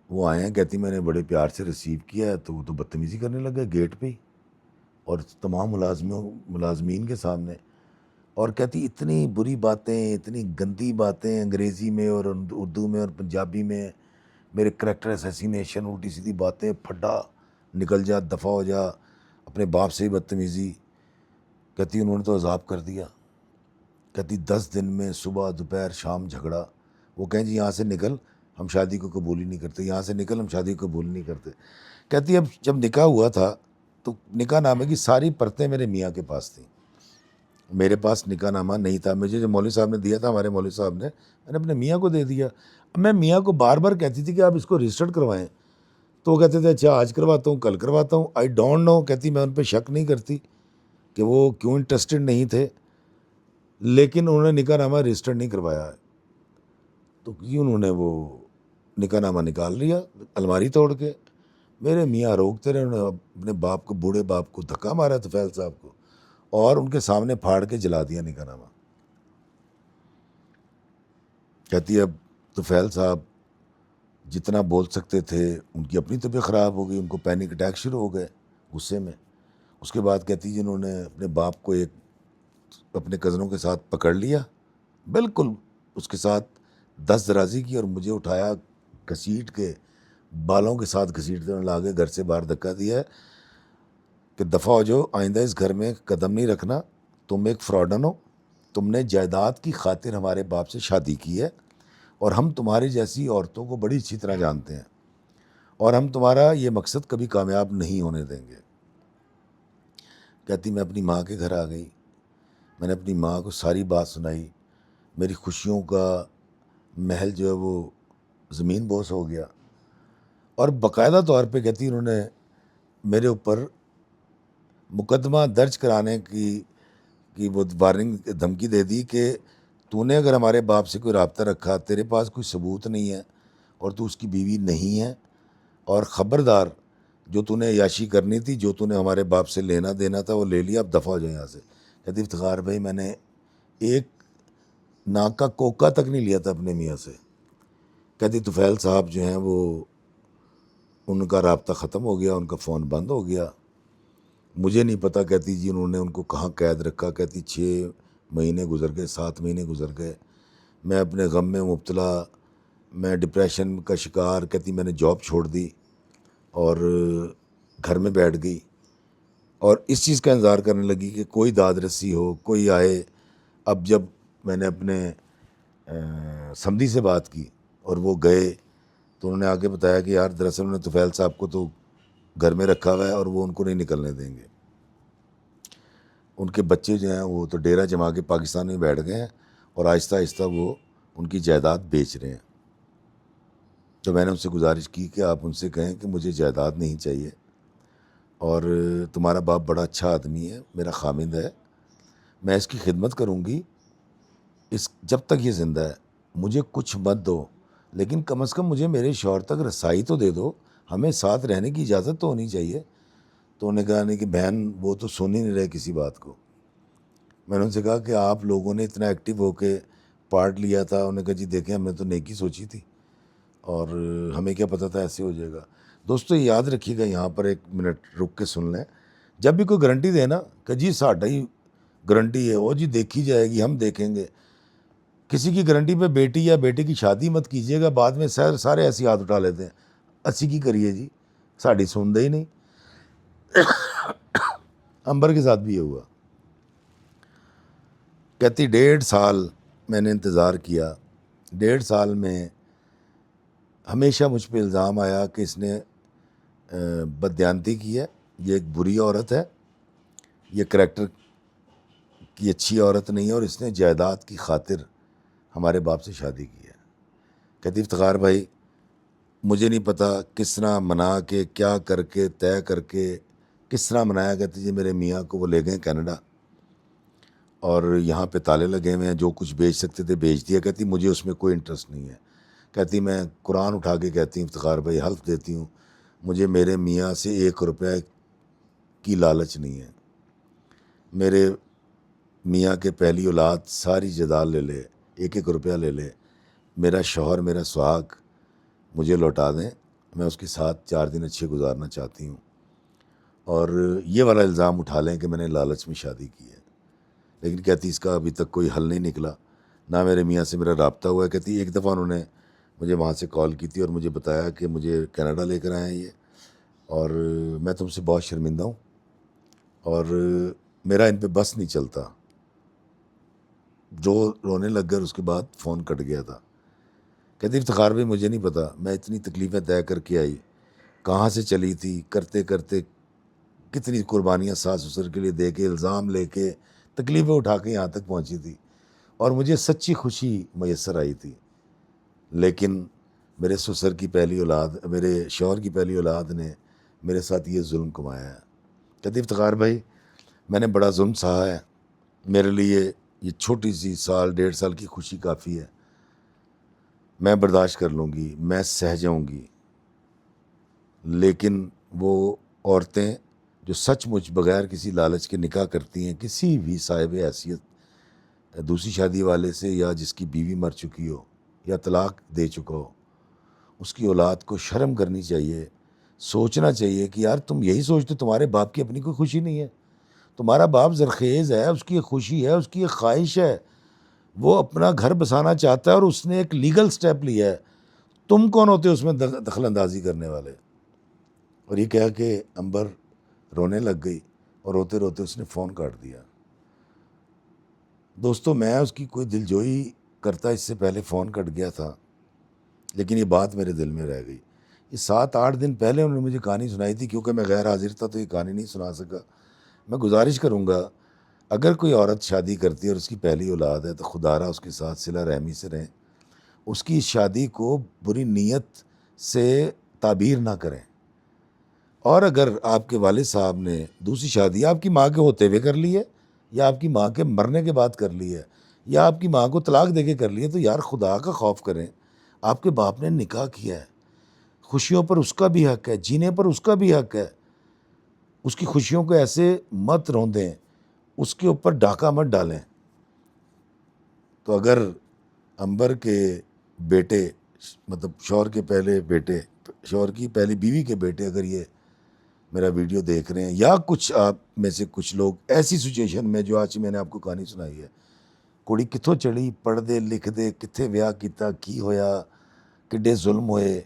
Speaker 1: وہ آئے ہیں، کہتی میں نے بڑے پیار سے ریسیو کیا ہے، تو وہ تو بدتمیزی کرنے لگا گیٹ پہ ہی، اور تمام ملازمین کے سامنے، اور کہتی اتنی بری باتیں، اتنی گندی باتیں انگریزی میں اور اردو میں اور پنجابی میں، میرے کریکٹر اسیسینیشن، الٹی سیدھی باتیں، پھڈا نکل جا، دفع ہو جا، اپنے باپ سے ہی بدتمیزی۔ کہتی انہوں نے تو عذاب کر دیا۔ کہتی 10 دن میں صبح دوپہر شام جھگڑا۔ وہ کہیں جی یہاں سے نکل، ہم شادی کو قبول ہی نہیں کرتے، یہاں سے نکل، ہم شادی کو قبول نہیں کرتے۔ کہتی اب جب نکاح ہوا تھا تو نکاح نامے کی ساری پرتیں میرے میاں کے پاس تھیں، میرے پاس نکاح نامہ نہیں تھا۔ مجھے جو مولوی صاحب نے دیا تھا، ہمارے مولوی صاحب نے، میں نے اپنے میاں کو دے دیا۔ اب میں میاں کو بار بار کہتی تھی کہ آپ اس کو رجسٹرڈ کروائیں، تو وہ کہتے تھے اچھا آج کرواتا ہوں، کل کرواتا ہوں، آئی ڈونٹ نو۔ کہتی میں ان پہ شک نہیں کرتی کہ وہ کیوں انٹرسٹڈ نہیں تھے، لیکن انہوں نے نکاح نامہ رجسٹرڈ نہیں کروایا ہے۔ تو کیوں انہوں نے وہ نکاح نامہ نکال لیا الماری توڑ کے۔ میرے میاں روکتے رہے، انہوں نے اپنے باپ کو، بوڑھے باپ کو دھکا مارا طفیل صاحب کو، اور ان کے سامنے پھاڑ کے جلا دیا نکاح نامہ۔ کہتی اب طفیل صاحب جتنا بول سکتے تھے، ان کی اپنی طبیعت خراب ہو گئی، ان کو پینک اٹیک شروع ہو گئے غصے میں۔ اس کے بعد کہتی جنہوں نے اپنے باپ کو ایک اپنے کزنوں کے ساتھ پکڑ لیا، بالکل اس کے ساتھ 10 درازی کی، اور مجھے اٹھایا گھسیٹ کے، بالوں کے ساتھ گھسیٹتے انہوں نے لا کے گھر سے باہر دھکا دیا ہے کہ دفع ہو جاؤ، آئندہ اس گھر میں قدم نہیں رکھنا، تم ایک فراڈن ہو، تم نے جائیداد کی خاطر ہمارے باپ سے شادی کی ہے، اور ہم تمہاری جیسی عورتوں کو بڑی اچھی طرح جانتے ہیں، اور ہم تمہارا یہ مقصد کبھی کامیاب نہیں ہونے دیں گے۔ کہتی میں اپنی ماں کے گھر آ گئی، میں نے اپنی ماں کو ساری بات سنائی، میری خوشیوں کا محل جو ہے وہ زمین بوس ہو گیا، اور باقاعدہ طور پہ کہتی انہوں نے میرے اوپر مقدمہ درج کرانے کی وہ وارننگ دھمکی دے دی کہ تو نے اگر ہمارے باپ سے کوئی رابطہ رکھا، تیرے پاس کوئی ثبوت نہیں ہے اور تو اس کی بیوی نہیں ہے، اور خبردار جو تو نے عیاشی کرنی تھی، جو تو نے ہمارے باپ سے لینا دینا تھا وہ لے لیا، اب دفع ہو جائے یہاں سے۔ کہتی افتخار بھائی میں نے ایک ناک کا کوکا تک نہیں لیا تھا اپنے میاں سے۔ کہتی طفیل صاحب جو ہیں وہ ان کا رابطہ ختم ہو گیا، ان کا فون بند ہو گیا، مجھے نہیں پتہ کہتی جی انہوں نے ان کو کہاں قید رکھا۔ کہتی 6 مہینے گزر گئے، 7 مہینے گزر گئے، میں اپنے غم میں مبتلا، میں ڈپریشن کا شکار۔ کہتی میں نے جاب چھوڑ دی اور گھر میں بیٹھ گئی، اور اس چیز کا انتظار کرنے لگی کہ کوئی داد رسی ہو، کوئی آئے۔ اب جب میں نے اپنے سمدھی سے بات کی اور وہ گئے تو انہوں نے آگے بتایا کہ یار دراصل انہوں نے طفیل صاحب کو تو گھر میں رکھا ہوا ہے اور وہ ان کو نہیں نکلنے دیں گے۔ ان کے بچے جو ہیں وہ تو ڈیرہ جما کے پاکستان میں بیٹھ گئے ہیں، اور آہستہ آہستہ وہ ان کی جائیداد بیچ رہے ہیں۔ تو میں نے ان سے گزارش کی کہ آپ ان سے کہیں کہ مجھے جائیداد نہیں چاہیے، اور تمہارا باپ بڑا اچھا آدمی ہے، میرا خامند ہے، میں اس کی خدمت کروں گی جب تک یہ زندہ ہے، مجھے کچھ مت دو، لیکن کم از کم مجھے میرے شوہر تک رسائی تو دے دو، ہمیں ساتھ رہنے کی اجازت تو ہونی چاہیے۔ تو انہوں نے کہا نہیں کہ بہن وہ تو سن ہی نہیں رہے کسی بات کو۔ میں نے ان سے کہا کہ آپ لوگوں نے اتنا ایکٹیو ہو کے پارٹ لیا تھا۔ انہوں نے کہا جی دیکھیں ہم نے تو نیکی سوچی تھی، اور ہمیں کیا پتہ تھا ایسے ہو جائے گا۔ دوستو یاد رکھیے گا، یہاں پر ایک منٹ رک کے سن لیں، جب بھی کوئی گارنٹی دے نا کہ جی ساڈا ہی گارنٹی ہے، وہ جی دیکھی جائے گی، ہم دیکھیں گے، کسی کی گارنٹی پہ بیٹی یا بیٹے کی شادی مت کیجیے گا، بعد میں سارے ایسی ہاتھ اٹھا لیتے ہیں، اسی کی کریے جی، ساڑی سنتے ہی نہیں۔ امبر کے ساتھ بھی یہ ہوا۔ کہتی 1.5 سال میں نے انتظار کیا، 1.5 سال میں ہمیشہ مجھ پہ الزام آیا کہ اس نے بددیانتی کی ہے، یہ ایک بری عورت ہے، یہ کریکٹر کی اچھی عورت نہیں ہے، اور اس نے جائیداد کی خاطر ہمارے باپ سے شادی کی ہے۔ کہتی افتخار بھائی مجھے نہیں پتہ کس طرح منا کے، کیا کر کے، طے کر کے کس طرح منایا۔ کہتی جی میرے میاں کو وہ لے گئے کینیڈا، اور یہاں پہ تالے لگے ہوئے ہیں، جو کچھ بیچ سکتے تھے بیچ دیا۔ کہتی مجھے اس میں کوئی انٹرسٹ نہیں ہے۔ کہتی میں قرآن اٹھا کے کہتی ہوں افتخار بھائی، حلف دیتی ہوں مجھے میرے میاں سے 1 روپے کی لالچ نہیں ہے۔ میرے میاں کے پہلی اولاد ساری جائیداد لے لے، 1 روپیہ لے لے، میرا شوہر میرا سہاگ مجھے لوٹا دیں، میں اس کے ساتھ 4 دن اچھے گزارنا چاہتی ہوں، اور یہ والا الزام اٹھا لیں کہ میں نے لالچ میں شادی کی ہے۔ لیکن کہتی اس کا ابھی تک کوئی حل نہیں نکلا، نہ میرے میاں سے میرا رابطہ ہوا ہے۔ کہتی ایک دفعہ انہوں نے مجھے وہاں سے کال کی تھی اور مجھے بتایا کہ مجھے کینیڈا لے کر آئے ہیں یہ، اور میں تم سے بہت شرمندہ ہوں، اور میرا ان پہ بس نہیں چلتا۔ جو رونے لگ گئے، اس کے بعد فون کٹ گیا تھا۔ کہتی افتخار بھی مجھے نہیں پتا میں اتنی تکلیفیں طے کر کے آئی، کہاں سے چلی تھی، کرتے کرتے کتنی قربانیاں ساس سسر کے لیے دے کے، الزام لے کے، تکلیفیں اٹھا کے یہاں تک پہنچی تھی، اور مجھے سچی خوشی میسر آئی تھی۔ لیکن میرے سسر کی پہلی اولاد، میرے شوہر کی پہلی اولاد نے میرے ساتھ یہ ظلم کمایا ہے۔ کہتی افتخار بھائی میں نے بڑا ظلم سہا ہے، میرے لیے یہ چھوٹی سی 1.5 سال کی خوشی کافی ہے، میں برداشت کر لوں گی، میں سہ جاؤں گی۔ لیکن وہ عورتیں جو سچ مچ بغیر کسی لالچ کے نکاح کرتی ہیں کسی بھی صاحب حیثیت دوسری شادی والے سے، یا جس کی بیوی مر چکی ہو یا طلاق دے چکا ہو، اس کی اولاد کو شرم کرنی چاہیے، سوچنا چاہیے کہ یار تم یہی سوچتے تمہارے باپ کی اپنی کوئی خوشی نہیں ہے؟ تمہارا باپ زرخیز ہے، اس کی ایک خوشی ہے، اس کی ایک خواہش ہے، وہ اپنا گھر بسانا چاہتا ہے، اور اس نے ایک لیگل سٹیپ لیا ہے، تم کون ہوتے اس میں دخل اندازی کرنے والے؟ اور یہ کہا کہ امبر رونے لگ گئی، اور روتے روتے اس نے فون کاٹ دیا۔ دوستو میں اس کی کوئی دلجوئی کرتا اس سے پہلے فون کٹ گیا تھا، لیکن یہ بات میرے دل میں رہ گئی۔ یہ 7-8 دن پہلے انہوں نے مجھے کہانی سنائی تھی، کیونکہ میں غیر حاضر تھا تو یہ کہانی نہیں سنا سکا۔ میں گزارش کروں گا اگر کوئی عورت شادی کرتی ہے اور اس کی پہلی اولاد ہے تو خدا را اس کے ساتھ صلہ رحمی سے رہیں، اس کی شادی کو بری نیت سے تعبیر نہ کریں. اور اگر آپ کے والد صاحب نے دوسری شادی آپ کی ماں کے ہوتے ہوئے کر لی ہے یا آپ کی ماں کے مرنے کے بعد کر لی ہے یا آپ کی ماں کو طلاق دے کے کر لی ہے، تو یار خدا کا خوف کریں. آپ کے باپ نے نکاح کیا ہے، خوشیوں پر اس کا بھی حق ہے، جینے پر اس کا بھی حق ہے. اس کی خوشیوں کو ایسے مت روندیں، اس کے اوپر ڈاکہ مت ڈالیں. تو اگر عنبر کے بیٹے، مطلب شوہر کے پہلے بیٹے، شوہر کی پہلی بیوی کے بیٹے اگر یہ میرا ویڈیو دیکھ رہے ہیں، یا کچھ آپ میں سے کچھ لوگ ایسی سچویشن میں جو آج میں نے آپ کو کہانی سنائی ہے، کڑی کتوں چڑھی پڑھ دے لکھ دے کتنے ویاہ کیتا کی ہویا، کڈے ظلم ہوئے،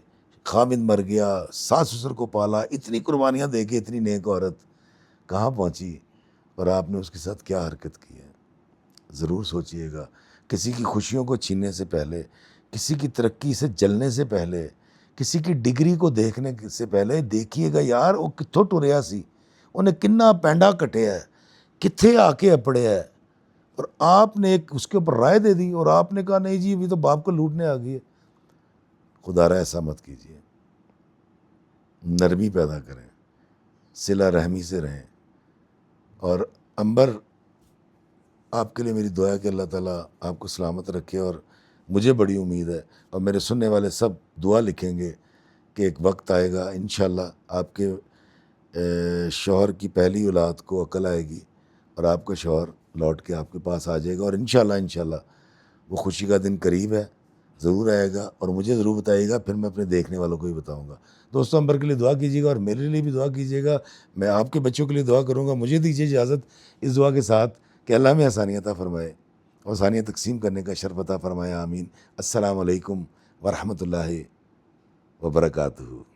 Speaker 1: خامد مر گیا، ساس سسر کو پالا، اتنی قربانیاں دے کے اتنی نیک عورت کہاں پہنچی، اور آپ نے اس کے ساتھ کیا حرکت کی ہے. ضرور سوچئے گا. کسی کی خوشیوں کو چھیننے سے پہلے، کسی کی ترقی سے جلنے سے پہلے، کسی کی ڈگری کو دیکھنے سے پہلے دیکھیے گا یار وہ کتوں ٹریا سی، انہیں کنا پینڈا کٹیا ہے، کتنے آ کے اپڑیا ہے، اور آپ نے ایک اس کے اوپر رائے دے دی اور آپ نے کہا نہیں جی ابھی تو باپ کو لوٹنے آ گئی ہے. خدا را ایسا مت کیجیے. نرمی پیدا کریں، صلہ رحمی سے رہیں. اور عنبر، آپ کے لیے میری دعا ہے کہ اللہ تعالیٰ آپ کو سلامت رکھے، اور مجھے بڑی امید ہے اور میرے سننے والے سب دعا لکھیں گے کہ ایک وقت آئے گا انشاءاللہ آپ کے شوہر کی پہلی اولاد کو عقل آئے گی اور آپ کا شوہر لوٹ کے آپ کے پاس آ جائے گا، اور انشاءاللہ وہ خوشی کا دن قریب ہے، ضرور آئے گا. اور مجھے ضرور بتائیے گا، پھر میں اپنے دیکھنے والوں کو بھی بتاؤں گا. دوستوں عنبر کے لیے دعا کیجیے گا اور میرے لیے بھی دعا کیجیے گا. میں آپ کے بچوں کے لیے دعا کروں گا. مجھے دیجیے اجازت اس دعا کے ساتھ کہ اللہ میں آسانی عطا فرمائے، آسانیاں تقسیم کرنے کا شرف عطا فرمائے. آمین. السلام علیکم ورحمۃ اللہ وبرکاتہ.